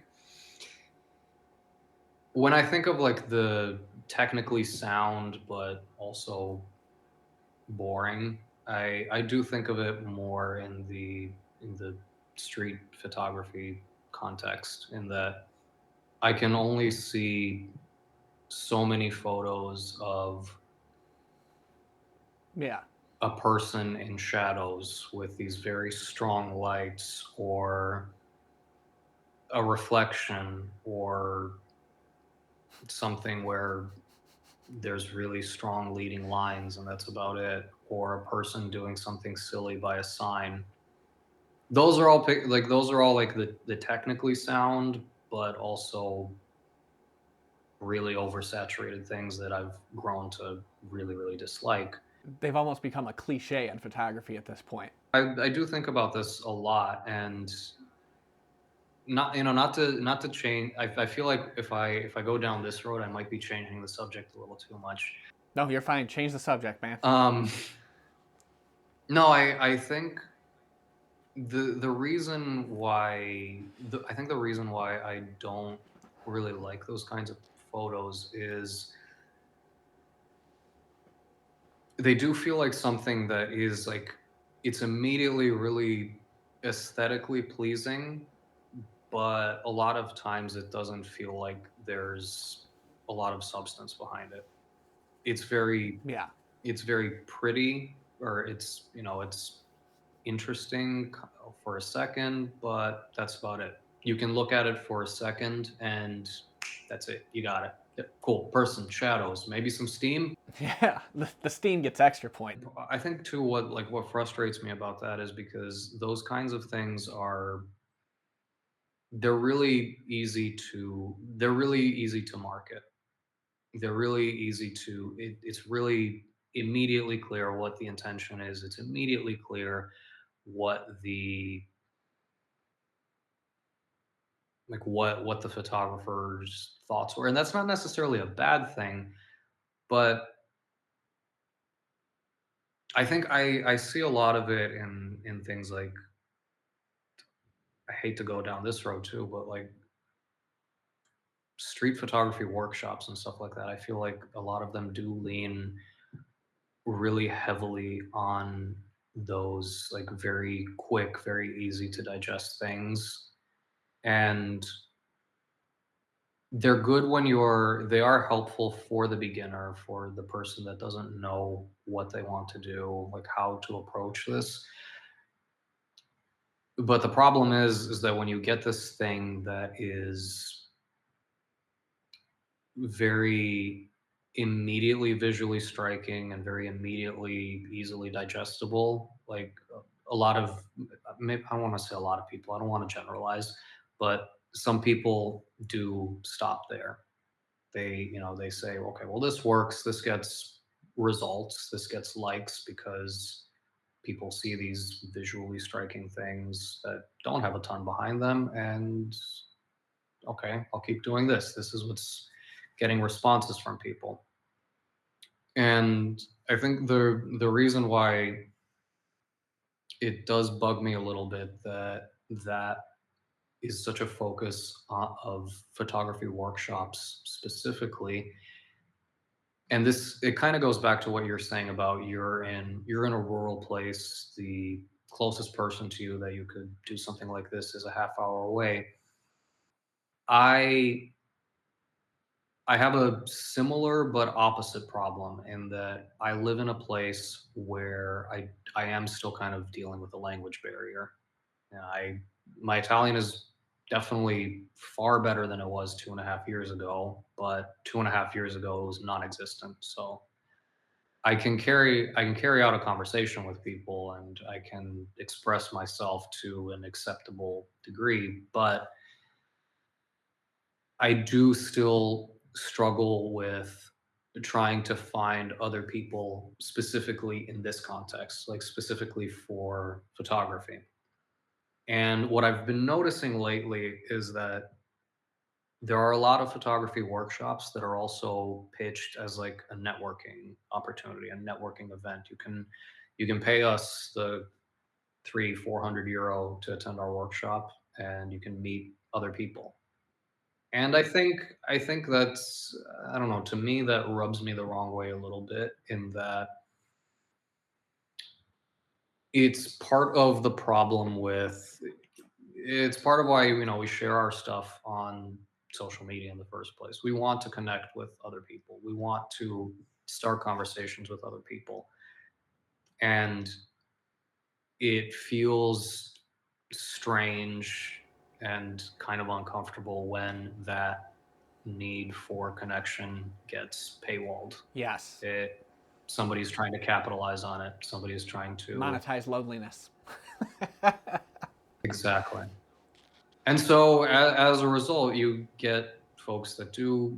when I think of like the technically sound but also boring, I do think of it more in the street photography context, in that I can only see so many photos of Yeah. a person in shadows with these very strong lights, or a reflection, or something where there's really strong leading lines and that's about it, or a person doing something silly by a sign. Those are all like the technically sound, but also really oversaturated things that I've grown to really, really dislike. They've almost become a cliche in photography at this point. I do think about this a lot, and not to change. I feel like if I go down this road, I might be changing the subject a little too much. No, you're fine. Change the subject, man. Um, no, I think the reason why I think the reason why I don't really like those kinds of photos is they do feel like something that is like, it's immediately really aesthetically pleasing, but a lot of times it doesn't feel like there's a lot of substance behind it. It's very Yeah. it's very pretty, or it's interesting for a second, but that's about it. You can look at it for a second and that's it. You got it. Yep, cool. Person, shadows, maybe some steam. Yeah. The steam gets extra points. I think too what frustrates me about that is because those kinds of things they're really easy to market. They're really easy to it's really immediately clear what the intention is. It's immediately clear what the what the photographer's thoughts were. And that's not necessarily a bad thing, but I think I see a lot of it in things like, I hate to go down this road too, but like street photography workshops and stuff like that. I feel like a lot of them do lean really heavily on those like very quick, very easy to digest things. And they are helpful for the beginner, for the person that doesn't know what they want to do, like how to approach this. But the problem is that when you get this thing that is very immediately visually striking and very immediately easily digestible, like a lot of, maybe I don't want to say a lot of people, I don't want to generalize, but some people do stop there. They say, okay, well, this works, this gets results, this gets likes because people see these visually striking things that don't have a ton behind them, and okay, I'll keep doing this. This is what's getting responses from people. And I think the reason why it does bug me a little bit that that is such a focus of photography workshops specifically, and this it kind of goes back to what you're saying about you're in a rural place. The closest person to you that you could do something like this is a half hour away. I i have a similar but opposite problem in that I live in a place where I am still kind of dealing with the language barrier. Yeah, my Italian is definitely far better than it was 2.5 years ago, but 2.5 years ago it was non-existent. So I can carry out a conversation with people and I can express myself to an acceptable degree, but I do still struggle with trying to find other people specifically in this context, like specifically for photography. And what I've been noticing lately is that there are a lot of photography workshops that are also pitched as like a networking opportunity, a networking event. You can pay us the 300-400 euro to attend our workshop, and you can meet other people. And I think that's I don't know. To me, that rubs me the wrong way a little bit in that it's part of the problem with it's part of why we share our stuff on social media in the first place. We want to connect with other people. We want to start conversations with other people, and it feels strange and kind of uncomfortable when that need for connection gets paywalled. Yes. It Somebody's trying to capitalize on it. Somebody's trying to Monetize loneliness. exactly. And so as a result, you get folks that do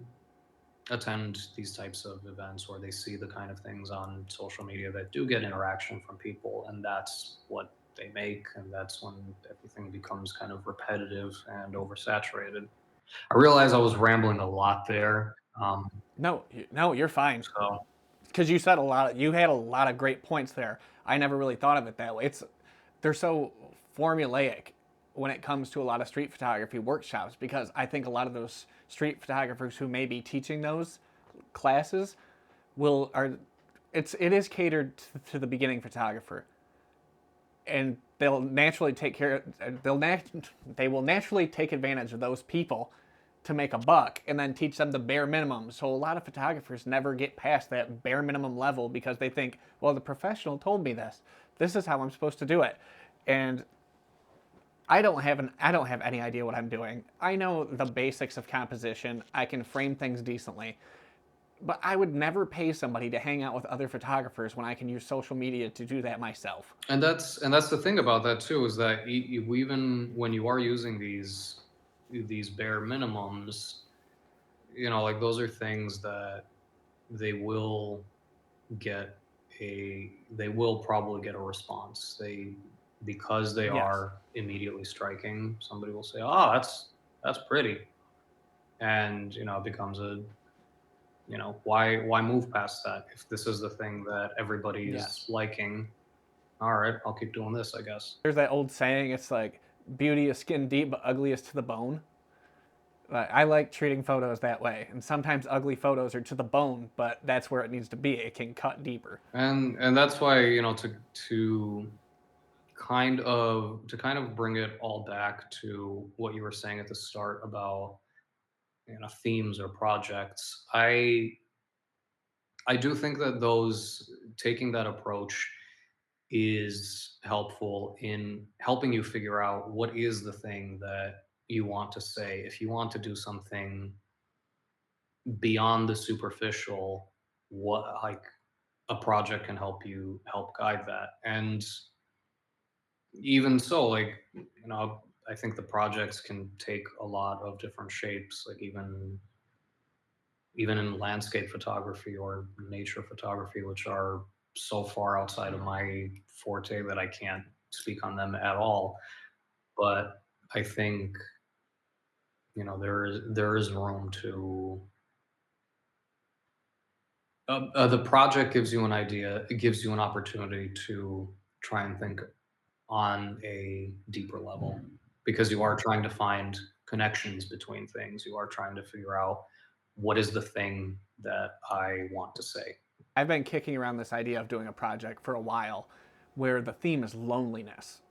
attend these types of events where they see the kind of things on social media that do get interaction from people, and that's what they make, and that's when everything becomes kind of repetitive and oversaturated. I realize I was rambling a lot there. No, no, you're fine. So Because you had a lot of great points there. I never really thought of it that way. They're so formulaic when it comes to a lot of street photography workshops, because I think a lot of those street photographers who may be teaching those classes will are it is catered to the beginning photographer, and they'll naturally take care they will naturally take advantage of those people to make a buck and then teach them the bare minimum. So a lot of photographers never get past that bare minimum level because they think, well, the professional told me this. This is how I'm supposed to do it. And I don't have any idea what I'm doing. I know the basics of composition. I can frame things decently. But I would never pay somebody to hang out with other photographers when I can use social media to do that myself. and that's the thing about that too is that even when you are using these bare minimums, like those are things that they will get they will probably get a response. Because they Yes. are immediately striking, somebody will say, "Oh, that's pretty," and it becomes a why move past that if this is the thing that everybody's Yes. liking. All right, I'll keep doing this, I guess. There's that old saying, it's like beauty is skin deep, but ugliest to the bone. I like treating photos that way, and sometimes ugly photos are to the bone, but that's where it needs to be. It can cut deeper. And that's why to kind of bring it all back to what you were saying at the start about themes or projects. I do think that those taking that approach is helpful in helping you figure out what is the thing that you want to say. If you want to do something beyond the superficial, what like a project can help guide that. And even so, like, I think the projects can take a lot of different shapes, like even in landscape photography or nature photography, which are so far outside of my forte that I can't speak on them at all. But I think, there is room to. The project gives you an idea. It gives you an opportunity to try and think on a deeper level because you are trying to find connections between things. You are trying to figure out what is the thing that I want to say. I've been kicking around this idea of doing a project for a while where the theme is loneliness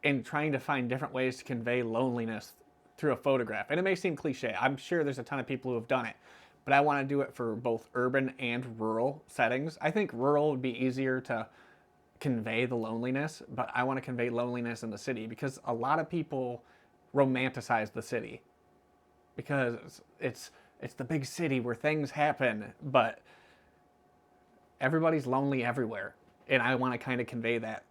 and trying to find different ways to convey loneliness through a photograph. And it may seem cliche. I'm sure there's a ton of people who have done it, but I want to do it for both urban and rural settings. I think rural would be easier to convey the loneliness, but I want to convey loneliness in the city because a lot of people romanticize the city because it's the big city where things happen, but everybody's lonely everywhere. And I want to kind of convey that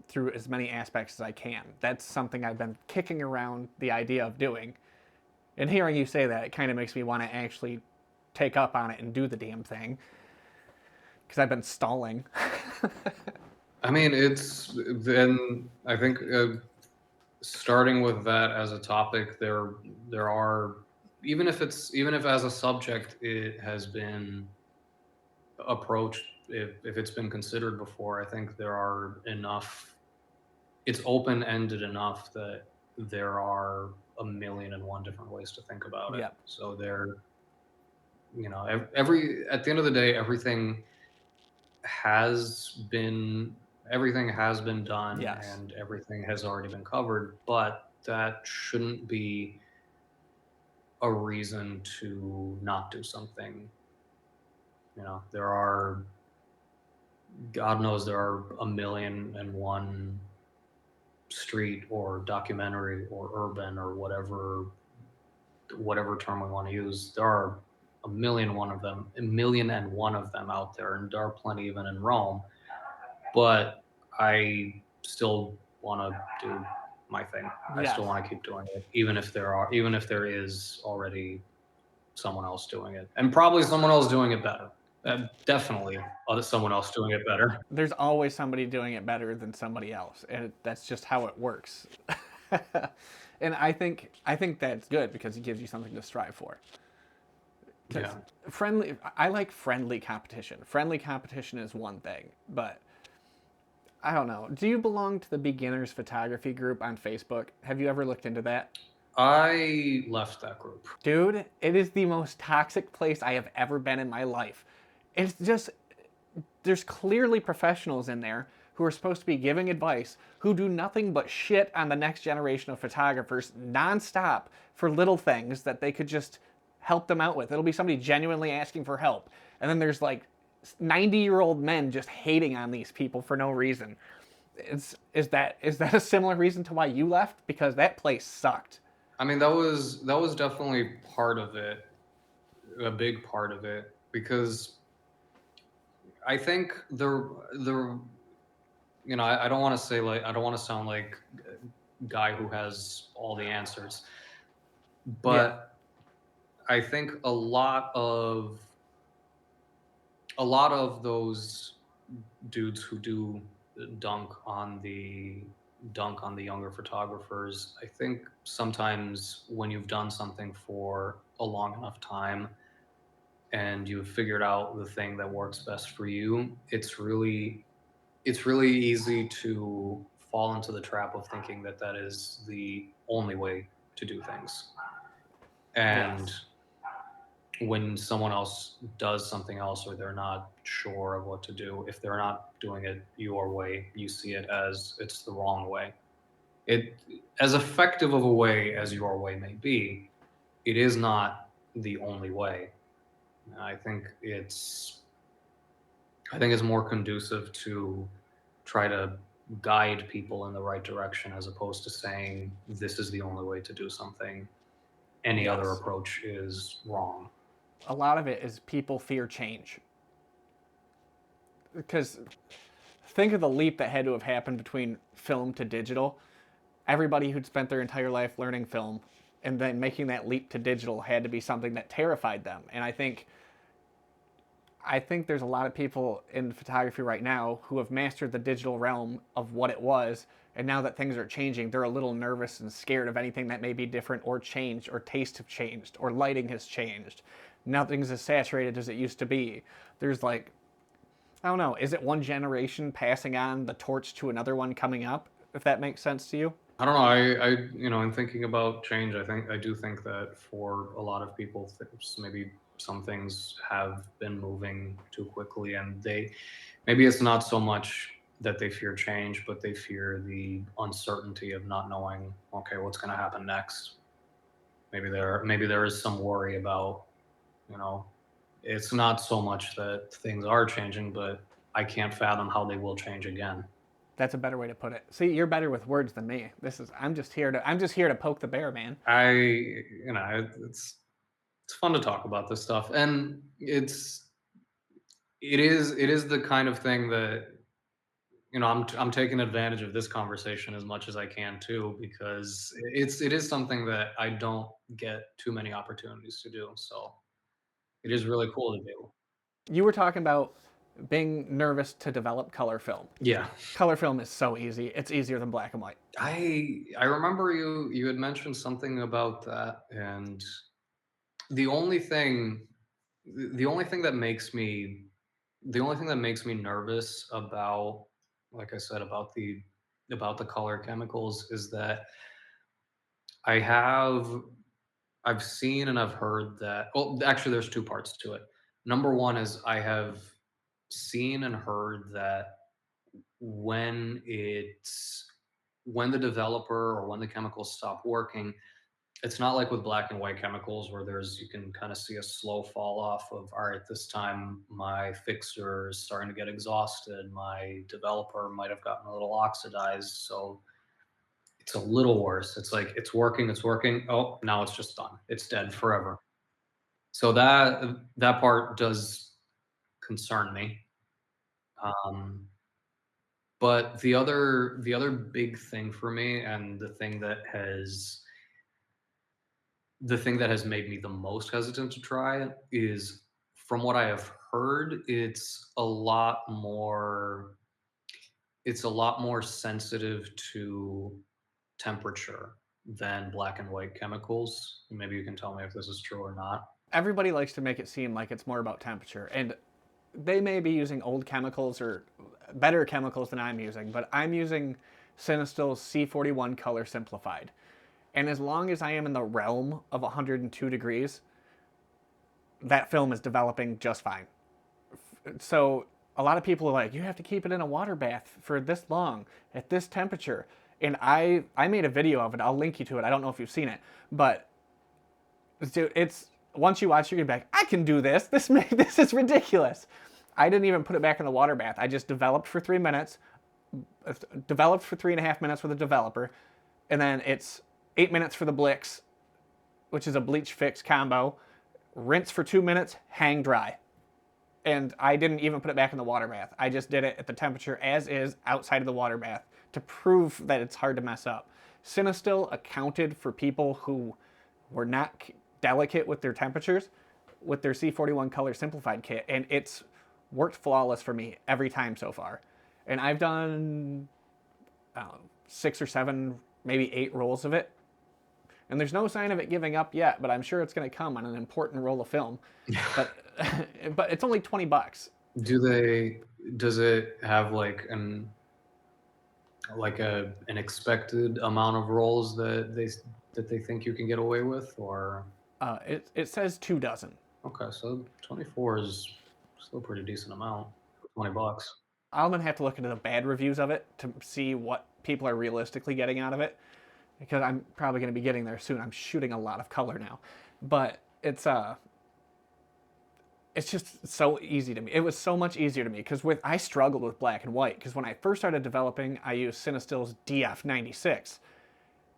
through as many aspects as I can. That's something I've been kicking around the idea of doing. And hearing you say that, it kind of makes me want to actually take up on it and do the damn thing because I've been stalling. I mean, it's then I think starting with that as a topic, there are even if as a subject it has been approached, if it's been considered before, I think there are enough. It's open ended enough that there are a million and one different ways to think about it. Yep. So every at the end of the day, has been everything has been done Yes. and everything has already been covered, but that shouldn't be a reason to not do something. There are, God knows, there are a million and one street or documentary or urban or whatever term we want to use. There are a million and one of them out there, and there are plenty even in Rome. But I still want to do my thing. I Yes. still want to keep doing it, even if there is already someone else doing it, and probably someone else doing it better. Definitely, someone else doing it better. There's always somebody doing it better than somebody else, and that's just how it works. And I think that's good because it gives you something to strive for. Yeah. I like friendly competition. Friendly competition is one thing, but I don't know. Do you belong to the beginners photography group on Facebook? Have you ever looked into that? I left that group. Dude, it is the most toxic place I have ever been in my life. It's just, there's clearly professionals in there who are supposed to be giving advice who do nothing but shit on the next generation of photographers nonstop for little things that they could just help them out with. It'll be somebody genuinely asking for help. And then there's like 90-year-old men just hating on these people for no reason. Is that a similar reason to why you left? Because that place sucked. I mean, that was definitely part of it, a big part of it, because I think the I don't want to say like I don't want to sound like a guy who has all the answers, Yeah. but I think a lot of those dudes who do dunk on the dunk on the younger photographers, I think sometimes when you've done something for a long enough time and you've figured out the thing that works best for you, it's really easy to fall into the trap of thinking that that is the only way to do things. And Yes. when someone else does something else or they're not sure of what to do, if they're not doing it your way, you see it as it's the wrong way. It as effective of a way as your way may be, it is not the only way. I think it's more conducive to try to guide people in the right direction as opposed to saying this is the only way to do something. Any other Yes. approach is wrong. A lot of it is people fear change. Because think of the leap that had to have happened between film to digital. Everybody who'd spent their entire life learning film and then making that leap to digital had to be something that terrified them. And I think there's a lot of people in photography right now who have mastered the digital realm of what it was, and now that things are changing, they're a little nervous and scared of anything that may be different or changed, or taste have changed, or lighting has changed. Nothing's as saturated as it used to be. There's like, I don't know, is it one generation passing on the torch to another one coming up, if that makes sense to you? I don't know. In thinking about change, I do think that for a lot of people, maybe some things have been moving too quickly, and maybe it's not so much that they fear change, but they fear the uncertainty of not knowing, okay, what's going to happen next. Maybe there is some worry about, you know, it's not so much that things are changing, but I can't fathom how they will change again. That's a better way to put it. See, you're better with words than me. I'm just here to poke the bear, man. It's fun to talk about this stuff, and it is the kind of thing that, I'm taking advantage of this conversation as much as I can too, because it is something that I don't get too many opportunities to do. So it is really cool to do. You were talking about being nervous to develop color film. Yeah. Color film is so easy. It's easier than black and white. I remember you had mentioned something about that, and the only thing the only thing that makes me the only thing that makes me nervous about, like I said, about the color chemicals is that I have I've seen and I've heard that, well, actually there's two parts to it. Number one is I have seen and heard that when it's when the developer or when the chemicals stop working, it's not like with black and white chemicals where you can kind of see a slow fall off of, all right, this time my fixer is starting to get exhausted, my developer might have gotten a little oxidized, so it's a little worse. It's like it's working. Oh, now it's just done. It's dead forever. So that part does concern me. Um, but the other big thing for me, and the thing that has made me the most hesitant to try it is, from what I have heard, it's a lot more sensitive to temperature than black and white chemicals. Maybe you can tell me if this is true or not. Everybody likes to make it seem like it's more about temperature, and they may be using old chemicals or better chemicals than I'm using, but I'm using Cinestill's C41 color simplified. And as long as I am in the realm of 102 degrees, that film is developing just fine. So a lot of people are like, you have to keep it in a water bath for this long at this temperature. And I made a video of it. I'll link you to it. I don't know if you've seen it, but dude, it's once you watch, you're gonna be like, I can do this. This is ridiculous. I didn't even put it back in the water bath. I just developed for 3 minutes, developed for 3.5 minutes with a developer, and then it's 8 minutes for the Blix, which is a bleach fix combo. Rinse for 2 minutes, hang dry. And I didn't even put it back in the water bath. I just did it at the temperature as is outside of the water bath to prove that it's hard to mess up. Cinestill accounted for people who were not delicate with their temperatures with their C41 color simplified kit, and it's worked flawless for me every time so far. And I've done 6 or 7, maybe 8 rolls of it, and there's no sign of it giving up yet, but I'm sure it's going to come on an important roll of film. But but it's only $20. Does it have an expected amount of rolls that they think you can get away with, or It says 2 dozen. okay, so 24 is still a pretty decent amount for $20. I'm gonna have to look into the bad reviews of it to see what people are realistically getting out of it, because I'm probably gonna be getting there soon. I'm shooting a lot of color now, but it's just so easy to me. It was so much easier to me because I struggled with black and white because when I first started developing, I used Cinestill's DF96.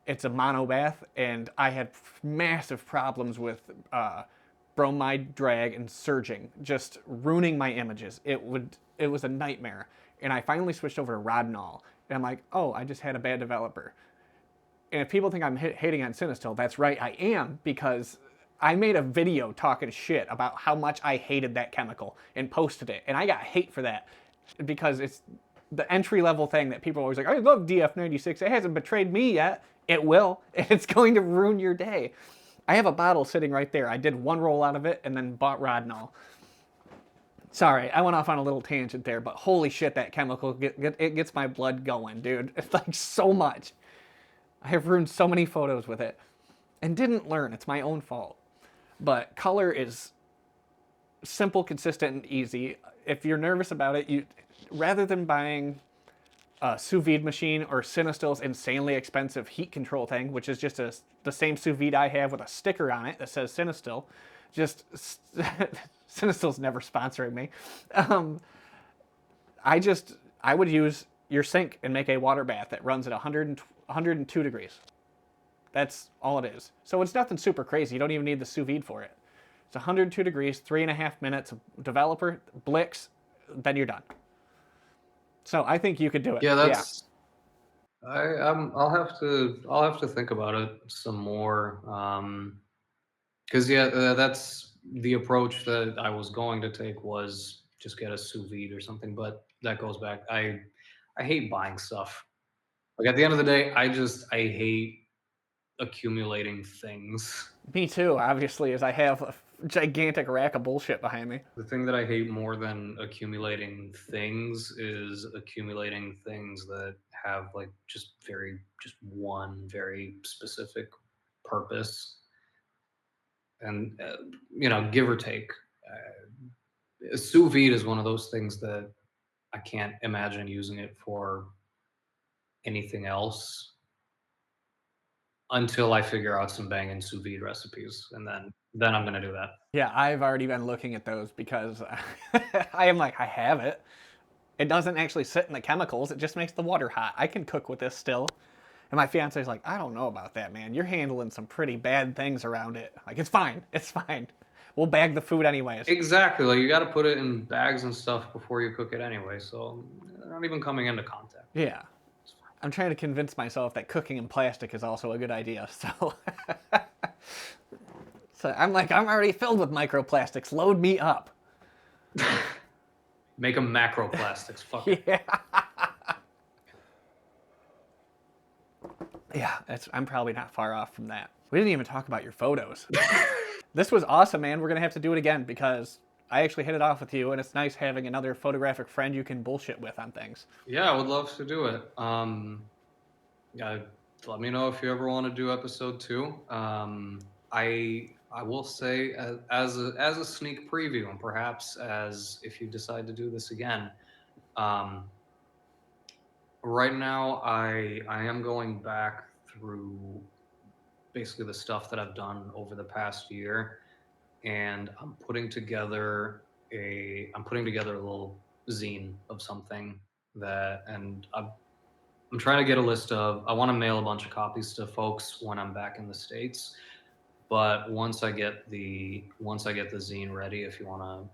It's a mono bath, and I had massive problems with bromide drag and surging, just ruining my images. It was a nightmare. And I finally switched over to Rodinal, and I'm like, oh, I just had a bad developer. And if people think I'm hating on Cinestill, that's right, I am, because I made a video talking shit about how much I hated that chemical and posted it. And I got hate for that because it's the entry level thing that people are always like, I love DF96. It hasn't betrayed me yet. It will. It's going to ruin your day. I have a bottle sitting right there. I did one roll out of it and then bought Rodinol. Sorry, I went off on a little tangent there, but holy shit, that chemical, it gets my blood going, dude. It's like so much. I have ruined so many photos with it and didn't learn. It's my own fault. But color is simple, consistent, and easy. If you're nervous about it, rather than buying a sous vide machine or Cinestill's insanely expensive heat control thing, which is just the same sous vide I have with a sticker on it that says Cinestill, just Cinestill's never sponsoring me. I would use your sink and make a water bath that runs at 102 degrees. That's all it is. So it's nothing super crazy. You don't even need the sous vide for it. It's 102 degrees, 3.5 minutes of developer, Blix, then you're done. So I think you could do it. Yeah, that's. I'll have to think about it some more. Because that's the approach that I was going to take, was just get a sous vide or something. But that goes back. I hate buying stuff. Like at the end of the day, I hate accumulating things. Me too, obviously, as I have a gigantic rack of bullshit behind me. The thing that I hate more than accumulating things is accumulating things that have like just one very specific purpose. And give or take, sous vide is one of those things that I can't imagine using it for anything else until I figure out some banging sous vide recipes, and then I'm gonna do that. Yeah, I've already been looking at those because I am like, I have it. It doesn't actually sit in the chemicals. It just makes the water hot. I can cook with this still. And my fiance's like, I don't know about that, man. You're handling some pretty bad things around it. Like, it's fine. It's fine. We'll bag the food anyways. Exactly. Like, you got to put it in bags and stuff before you cook it anyway. So they're not even coming into contact. Yeah. I'm trying to convince myself that cooking in plastic is also a good idea. So, so I'm like, I'm already filled with microplastics. Load me up. Make them macroplastics. Fuck it. Yeah. Yeah, I'm probably not far off from that. We didn't even talk about your photos. This was awesome, man. We're going to have to do it again because I actually hit it off with you, and it's nice having another photographic friend you can bullshit with on things. Yeah, I would love to do it. Yeah, let me know if you ever want to do episode 2. I will say as a sneak preview, and perhaps as if you decide to do this again. Right now, I am going back through basically the stuff that I've done over the past year, and I'm putting together a little zine of something and I'm trying to get a list of. I want to mail a bunch of copies to folks when I'm back in the States. But once I get the zine ready, if you wanna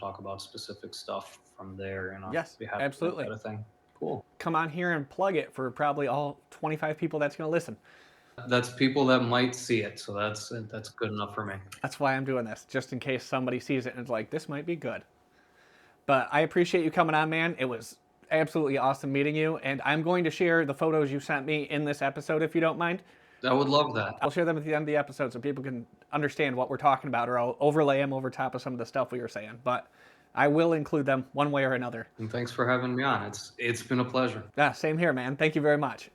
talk about specific stuff from there, yes, be happy absolutely. to do that thing. Cool. Come on here and plug it for probably all 25 people that's going to listen. That's people that might see it, so that's good enough for me. That's why I'm doing this, just in case somebody sees it and is like, this might be good. But I appreciate you coming on, man. It was absolutely awesome meeting you, and I'm going to share the photos you sent me in this episode, if you don't mind. I would love that. I'll share them at the end of the episode so people can understand what we're talking about, or I'll overlay them over top of some of the stuff we were saying. But I will include them one way or another. And thanks for having me on. It's been a pleasure. Yeah, same here, man. Thank you very much.